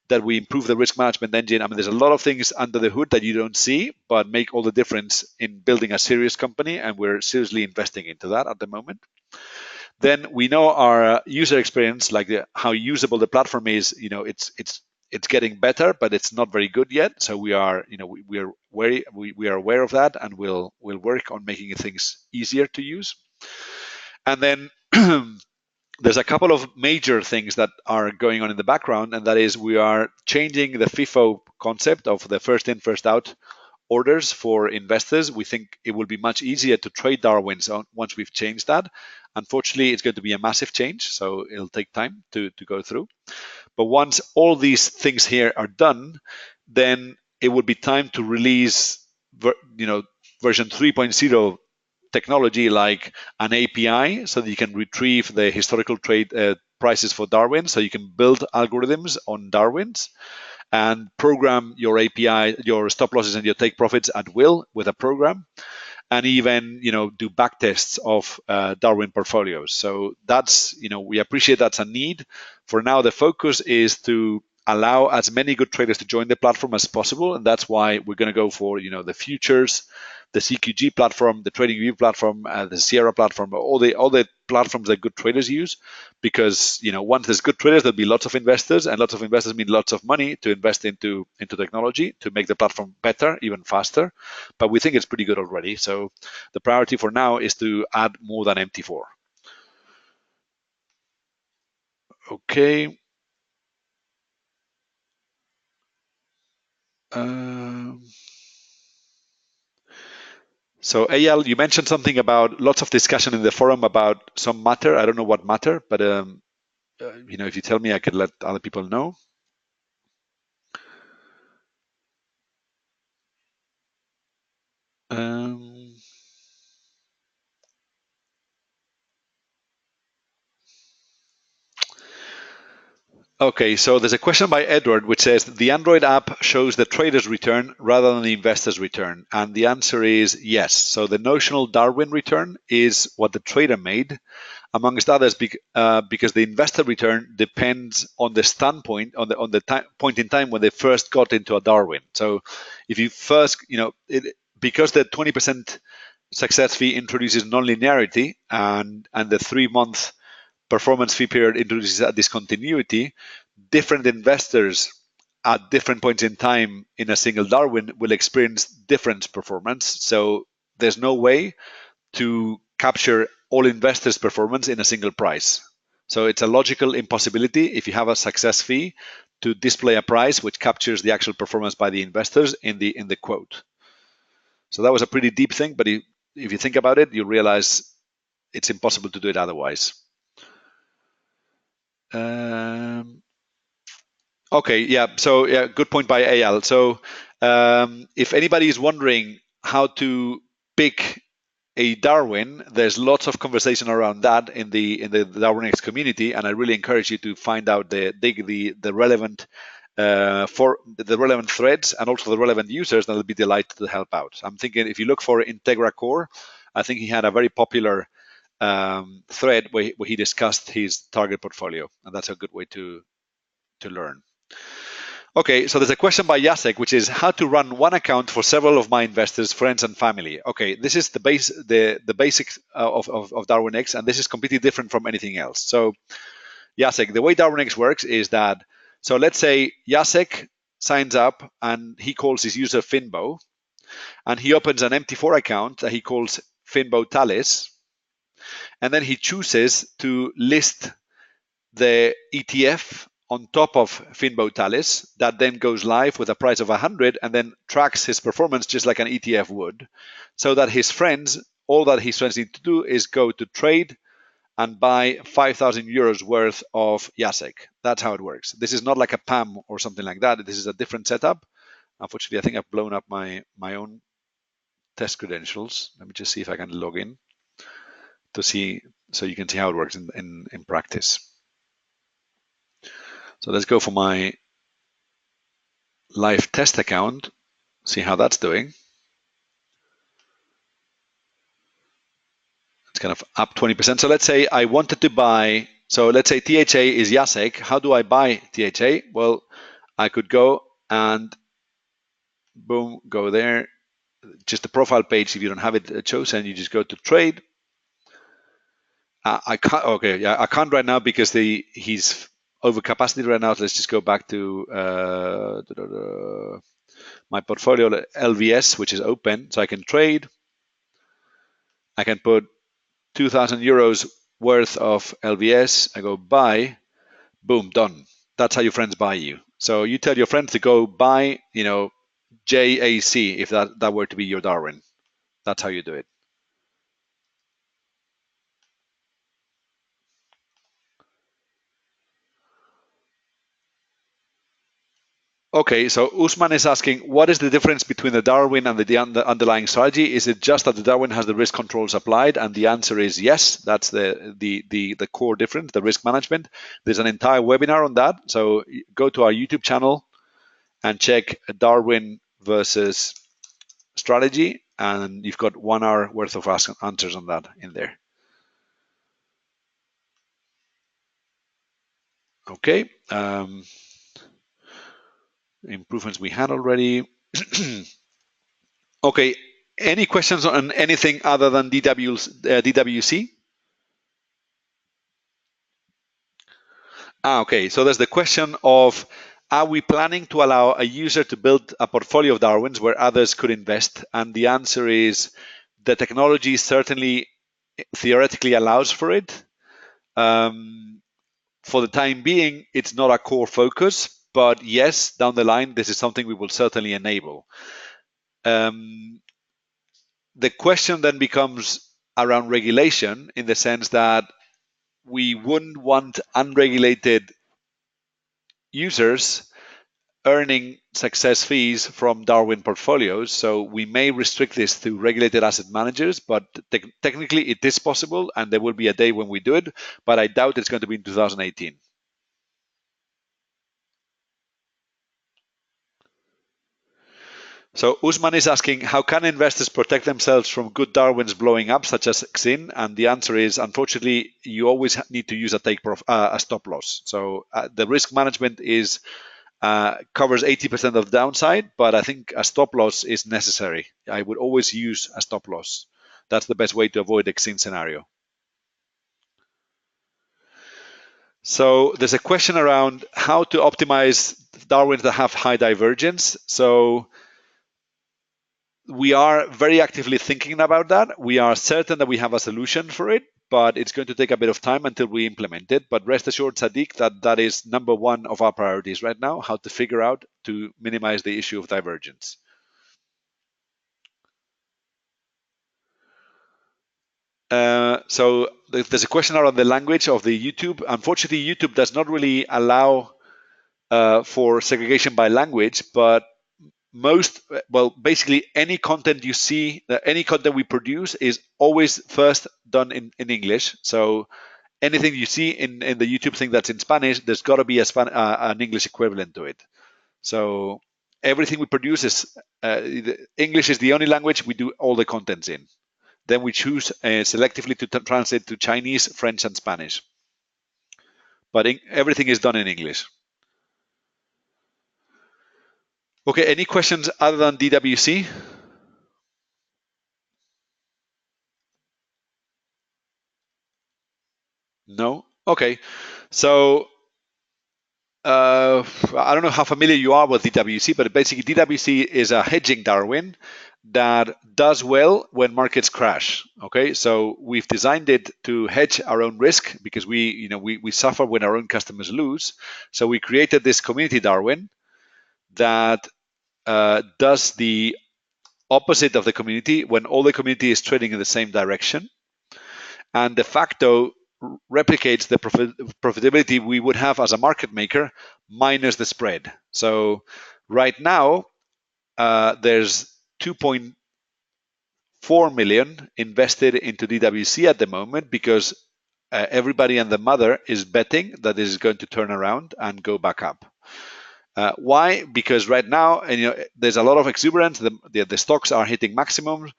that we improve the risk management engine. I mean, there's a lot of things under the hood that you don't see, but make all the difference in building a serious company, and we're seriously investing into that at the moment. Then we know our user experience, like how usable the platform is. It's getting better, but it's not very good yet. So we are aware of that, and we'll work on making things easier to use. And then there's a couple of major things that are going on in the background, and that is we are changing the FIFO concept of the first in, first out orders for investors. We think it will be much easier to trade Darwins once we've changed that. Unfortunately, it's going to be a massive change, so it'll take time to go through. But once all these things here are done, then it would be time to release version 3.0 technology, like an API, so that you can retrieve the historical trade prices for Darwin, so you can build algorithms on Darwins and program your API, your stop losses and your take profits at will with a program, and even do back tests of Darwin portfolios. So that's we appreciate that's a need. For now, the focus is to allow as many good traders to join the platform as possible, and that's why we're going to go for the futures, the CQG platform, the TradingView platform, the Sierra platform, all the platforms that good traders use, because once there's good traders, there'll be lots of investors, and lots of investors mean lots of money to invest into technology to make the platform better, even faster. But we think it's pretty good already. So the priority for now is to add more than MT4. Okay. So Eyal, you mentioned something about lots of discussion in the forum about some matter. I don't know what matter, but if you tell me, I could let other people know. Um, okay, so there's a question by Edward which says the Android app shows the trader's return rather than the investor's return, and the answer is yes. So the notional Darwin return is what the trader made, amongst others, because the investor return depends on the standpoint, on the point in time when they first got into a Darwin. So if you first, because the 20% success fee introduces nonlinearity, and the 3-month performance fee period introduces a discontinuity, different investors at different points in time in a single Darwin will experience different performance. So there's no way to capture all investors' performance in a single price. So it's a logical impossibility if you have a success fee to display a price which captures the actual performance by the investors in the quote. So that was a pretty deep thing, but if you think about it, you realize it's impossible to do it otherwise. Okay, yeah. So yeah, good point by Ayal. So if anybody is wondering how to pick a Darwin, there's lots of conversation around that in the Darwinex community, and I really encourage you to find out the relevant for the relevant threads and also the relevant users, and I'll be delighted to help out. I'm thinking if you look for Integra Core, I think he had a very popular thread where he discussed his target portfolio, and that's a good way to learn. Okay, so there's a question by Jacek, which is how to run one account for several of my investors, friends, and family. Okay, this is the basics of Darwinex, and this is completely different from anything else. So, Jacek, the way Darwinex works is that, so let's say Jacek signs up and he calls his user Finbo, and he opens an MT4 account that he calls Finbo Talis, and then he chooses to list the ETF on top of Finbo Talis that then goes live with a price of 100 and then tracks his performance just like an ETF would, so that his friends, all that his friends need to do is go to trade and buy 5,000 euros worth of Jacek. That's how it works. This is not like a PAM or something like that. This is a different setup. Unfortunately, I think I've blown up my own test credentials. Let me just see if I can log in to see, so you can see how it works in practice. So let's go for my live test account, see how that's doing. It's kind of up 20%. So let's say I wanted to buy, so let's say THA is Jacek. How do I buy THA? Well, I could go and boom, go there. Just the profile page, if you don't have it chosen, you just go to trade. I can't, okay, yeah, I can't right now because he's over capacity right now. So let's just go back to my portfolio LVS, which is open. So I can trade. I can put 2,000 euros worth of LVS. I go buy, boom, done. That's how your friends buy you. So you tell your friends to go buy, JAC if that were to be your Darwin. That's how you do it. Okay, so Usman is asking, what is the difference between the Darwin and the underlying strategy? Is it just that the Darwin has the risk controls applied? And the answer is yes. That's the core difference, the risk management. There's an entire webinar on that. So go to our YouTube channel and check Darwin versus strategy, and you've got 1 hour worth of answers on that in there. Okay. improvements we had already. Okay, any questions on anything other than DWC? Okay, so there's the question of, are we planning to allow a user to build a portfolio of Darwins where others could invest? And the answer is the technology certainly theoretically allows for it. For the time being, it's not a core focus, but yes, down the line, this is something we will certainly enable. The question then becomes around regulation, in the sense that we wouldn't want unregulated users earning success fees from Darwin portfolios. So we may restrict this to regulated asset managers, but technically it is possible, and there will be a day when we do it, but I doubt it's going to be in 2018. So Usman is asking, how can investors protect themselves from good Darwins blowing up, such as Xin? And the answer is, unfortunately, you always need to use a stop loss. So the risk management is covers 80% of the downside, but I think a stop loss is necessary. I would always use a stop loss. That's the best way to avoid the Xin scenario. So there's a question around how to optimize Darwins that have high divergence. So we are very actively thinking about that. We are certain that we have a solution for it, but it's going to take a bit of time until we implement it. But rest assured, Sadiq, that is number one of our priorities right now, how to figure out to minimize the issue of divergence. So there's a question around the language of the YouTube. Unfortunately, YouTube does not really allow for segregation by language, but basically any content you see, any content we produce is always first done in English. So anything you see in the YouTube thing that's in Spanish, there's got to be an English equivalent to it. So everything we produce is English is the only language we do all the contents in. Then we choose selectively to translate to Chinese, French, and Spanish. But everything is done in English. Okay, any questions other than DWC? No? Okay. So I don't know how familiar you are with DWC, but basically DWC is a hedging Darwin that does well when markets crash. Okay, so we've designed it to hedge our own risk because we suffer when our own customers lose. So we created this community Darwin that does the opposite of the community when all the community is trading in the same direction, and de facto replicates the profitability we would have as a market maker minus the spread. So right now, there's 2.4 million invested into DWC at the moment because everybody and the mother is betting that this is going to turn around and go back up. Why? Because right now, there's a lot of exuberance. The stocks are hitting maximums.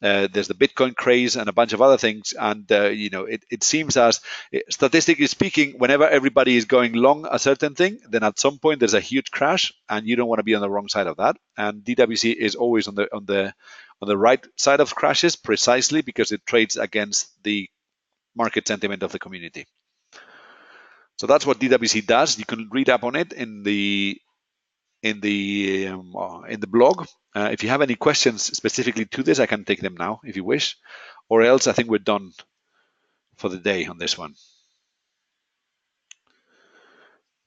There's the Bitcoin craze and a bunch of other things, and it seems as, statistically speaking, whenever everybody is going long a certain thing, then at some point there's a huge crash, and you don't want to be on the wrong side of that. And DWC is always on the right side of crashes, precisely because it trades against the market sentiment of the community. So that's what DWC does. You can read up on it in the blog. If you have any questions specifically to this, I can take them now if you wish, or else I think we're done for the day on this one.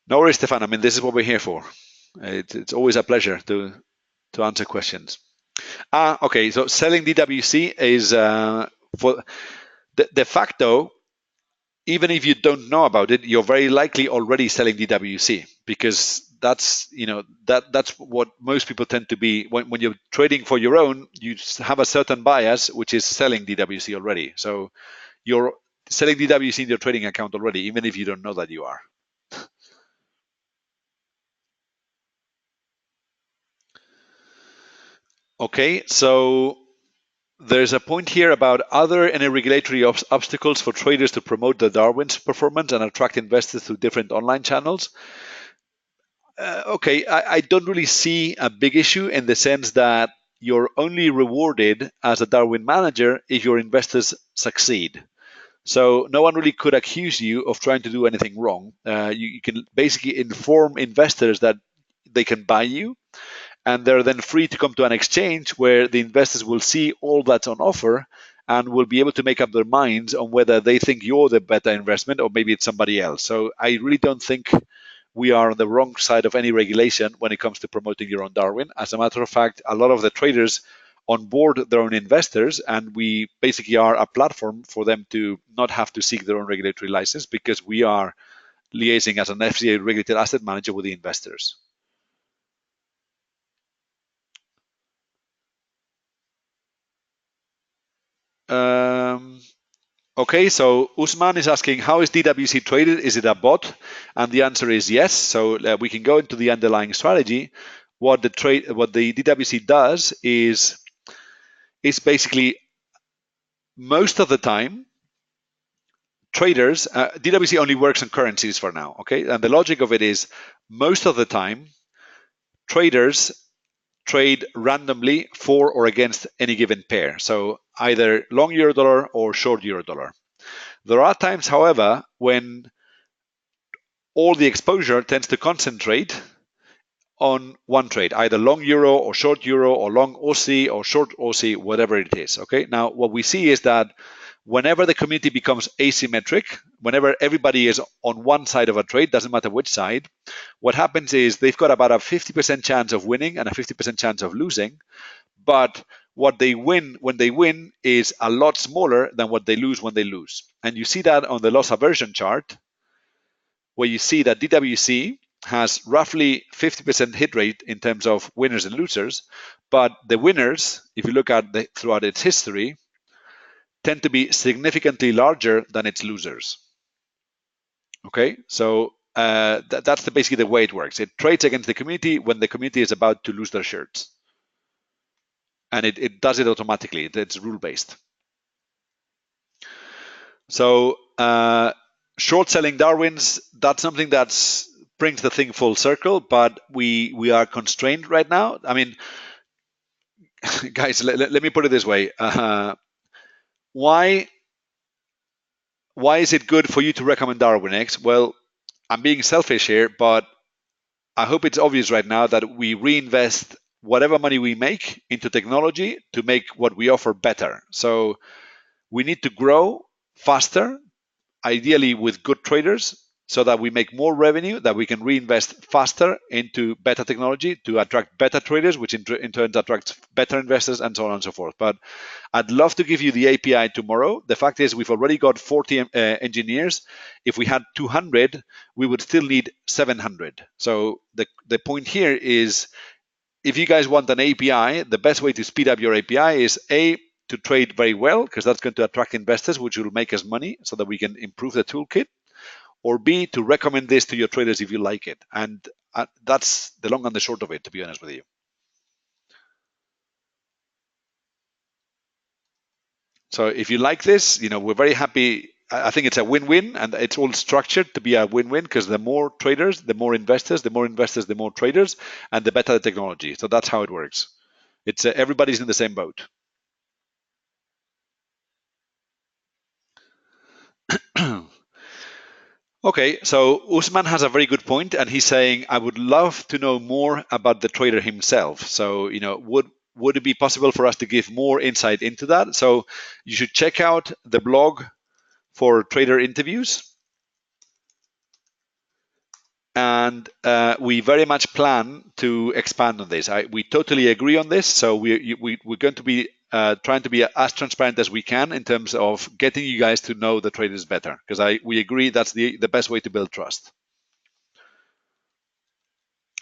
No worries, Stefan. I mean, this is what we're here for. It's always a pleasure to answer questions. Okay, so selling DWC is for de facto. Even if you don't know about it, you're very likely already selling DWC, because that's what most people tend to be when you're trading for your own. You have a certain bias, which is selling DWC already. So you're selling DWC in your trading account already, even if you don't know that you are. Okay, so there's a point here about, are there any regulatory obstacles for traders to promote the Darwin's performance and attract investors through different online channels? Okay, I don't really see a big issue in the sense that you're only rewarded as a Darwin manager if your investors succeed. So no one really could accuse you of trying to do anything wrong. You can basically inform investors that they can buy you, and they're then free to come to an exchange where the investors will see all that's on offer and will be able to make up their minds on whether they think you're the better investment or maybe it's somebody else. So I really don't think we are on the wrong side of any regulation when it comes to promoting your own Darwin. As a matter of fact, a lot of the traders on board their own investors, and we basically are a platform for them to not have to seek their own regulatory license because we are liaising as an FCA regulated asset manager with the investors. Um, okay, so Usman is asking, how is DWC traded? Is it a bot? And the answer is yes. So we can go into the underlying strategy. What the DWC does is it's basically most of the time traders, DWC only works on currencies for now, okay? And the logic of it is most of the time traders trade randomly for or against any given pair. So either long euro dollar or short euro dollar. There are times, however, when all the exposure tends to concentrate on one trade, either long euro or short euro or long Aussie or short Aussie, whatever it is. Okay. Now, what we see is that whenever the community becomes asymmetric, whenever everybody is on one side of a trade, doesn't matter which side, what happens is they've got about a 50% chance of winning and a 50% chance of losing. But what they win when they win is a lot smaller than what they lose when they lose. And you see that on the loss aversion chart, where you see that DWC has roughly 50% hit rate in terms of winners and losers, but the winners, if you look at throughout its history, tend to be significantly larger than its losers. Okay, so that's basically the way it works. It trades against the community when the community is about to lose their shirts, and it does it automatically. It's rule based. So short selling Darwins, that's something that's brings the thing full circle, but we are constrained right now. I mean, guys, let me put it this way: why is it good for you to recommend Darwinex? Well, I'm being selfish here, but I hope it's obvious right now that we reinvest whatever money we make into technology to make what we offer better. So we need to grow faster, ideally with good traders, so that we make more revenue that we can reinvest faster into better technology to attract better traders, which in turn attracts better investors, and so on and so forth. But I'd love to give you the API tomorrow. The fact is we've already got 40 engineers. If we had 200, we would still need 700. So the point here is, if you guys want an API, the best way to speed up your API is to trade very well, because that's going to attract investors, which will make us money so that we can improve the toolkit, or B, to recommend this to your traders if you like it. And that's the long and the short of it, to be honest with you. So if you like this, we're very happy. I think it's a win-win, and it's all structured to be a win-win, because the more traders, the more investors, the more investors, the more traders, and the better the technology. So that's how it works. It's everybody's in the same boat. Okay, so Usman has a very good point, and he's saying, I would love to know more about the trader himself. So, would it be possible for us to give more insight into that? So you should check out the blog for trader interviews. And we very much plan to expand on this. We totally agree on this. So we're going to be trying to be as transparent as we can in terms of getting you guys to know the traders better, because we agree that's the best way to build trust.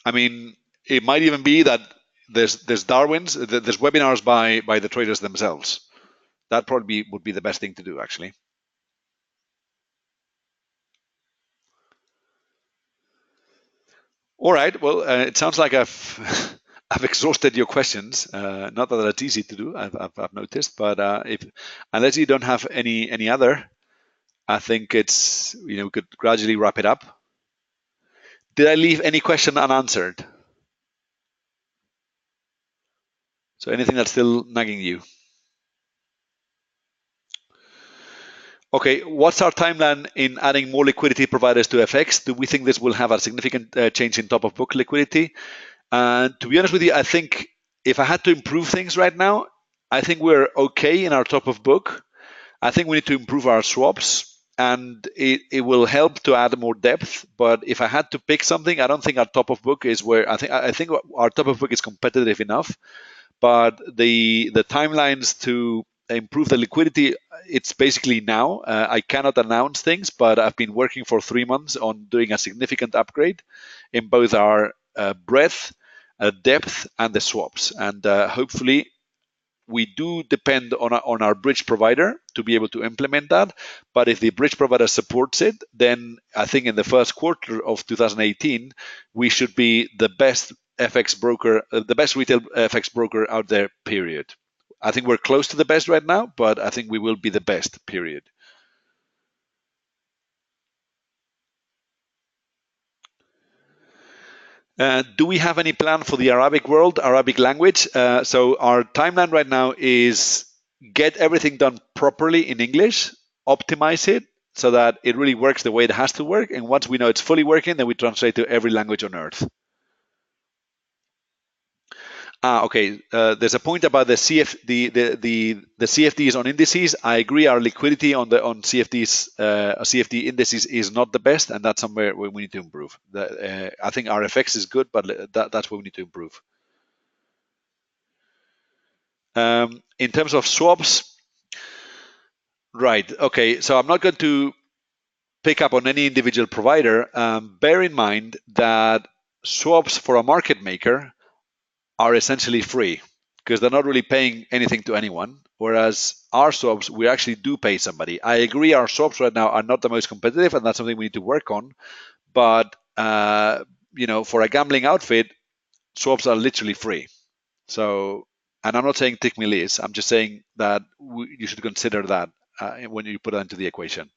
I mean, it might even be that there's Darwin's, there's webinars by the traders themselves. That probably would be the best thing to do, actually. All right. Well, it sounds like I've I've exhausted your questions. Not that it's easy to do, I've noticed, but if unless you don't have any other, I think it's we could gradually wrap it up. Did I leave any question unanswered? So anything that's still nagging you? Okay, what's our timeline in adding more liquidity providers to FX? Do we think this will have a significant change in top of book liquidity? And to be honest with you, I think if I had to improve things right now, I think we're okay in our top of book. I think we need to improve our swaps, and it will help to add more depth. But if I had to pick something, I don't think our top of book is where I think our top of book is competitive enough. But the timelines to improve the liquidity, it's basically now. I cannot announce things, but I've been working for 3 months on doing a significant upgrade in both our breadth, depth, and the swaps. And hopefully, we do depend on our bridge provider to be able to implement that. But if the bridge provider supports it, then I think in the first quarter of 2018, we should be the best FX broker, the best retail FX broker out there, period. I think we're close to the best right now, but I think we will be the best, period. Do we have any plan for the Arabic world, Arabic language? So our timeline right now is get everything done properly in English, optimize it so that it really works the way it has to work. And once we know it's fully working, then we translate to every language on earth. Okay. There's a point about the CFDs on indices. I agree. Our liquidity on CFD indices is not the best, and that's somewhere where we need to improve. I think our FX is good, but that's where we need to improve. In terms of swaps, right? Okay. So I'm not going to pick up on any individual provider. Bear in mind that swaps for a market maker are essentially free because they're not really paying anything to anyone. Whereas our swaps, we actually do pay somebody. I agree, our swaps right now are not the most competitive, and that's something we need to work on. But for a gambling outfit, swaps are literally free. So, and I'm not saying tick me Liz. I'm just saying that you should consider that when you put that into the equation.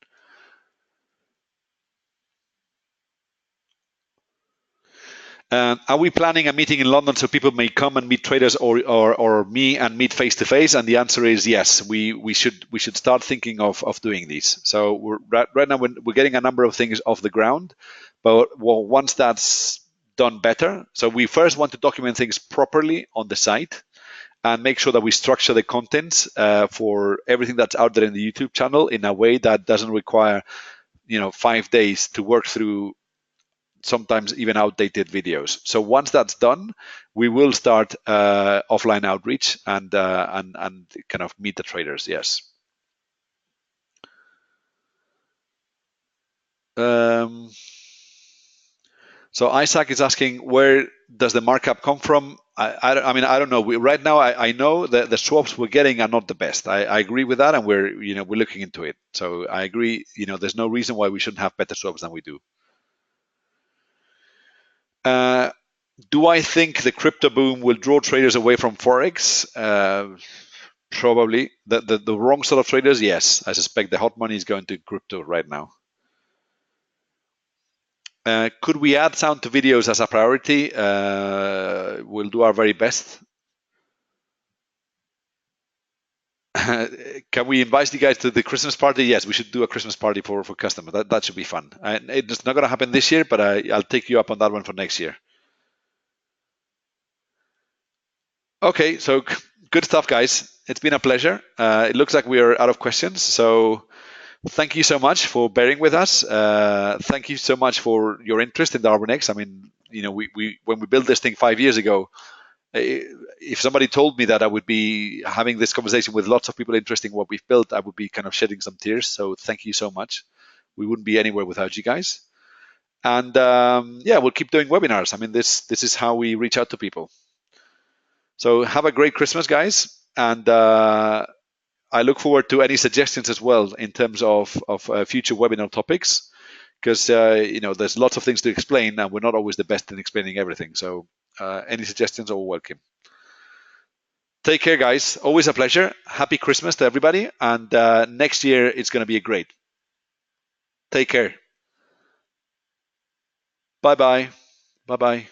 Are we planning a meeting in London so people may come and meet traders or me and meet face to face? And the answer is yes. We should start thinking of doing these. So right now we're getting a number of things off the ground, but once that's done better, so we first want to document things properly on the site and make sure that we structure the contents for everything that's out there in the YouTube channel in a way that doesn't require 5 days to work through sometimes even outdated videos. So once that's done, we will start offline outreach and kind of meet the traders. Yes. So Isaac is asking, where does the markup come from? I mean, I don't know. Right now, I know that the swaps we're getting are not the best. I agree with that, and we're looking into it. So I agree. There's no reason why we shouldn't have better swaps than we do. Do I think the crypto boom will draw traders away from Forex? Probably. The wrong sort of traders, yes. I suspect the hot money is going to crypto right now. Could we add sound to videos as a priority? We'll do our very best. Can we invite you guys to the Christmas party? Yes, we should do a Christmas party for customers. That should be fun. It's not going to happen this year, but I'll take you up on that one for next year. Okay, so good stuff, guys. It's been a pleasure. It looks like we are out of questions, so thank you so much for bearing with us. Thank you so much for your interest in Darwinex. I mean, we when we built this thing 5 years ago, if somebody told me that I would be having this conversation with lots of people interested in what we've built, I would be kind of shedding some tears. So thank you so much. We wouldn't be anywhere without you guys. And we'll keep doing webinars. I mean, this is how we reach out to people. So have a great Christmas, guys. And I look forward to any suggestions as well in terms of future webinar topics, because there's lots of things to explain, and we're not always the best in explaining everything. So any suggestions are welcome. Take care, guys. Always a pleasure. Happy Christmas to everybody, and next year it's going to be great. Take care. Bye bye. Bye bye.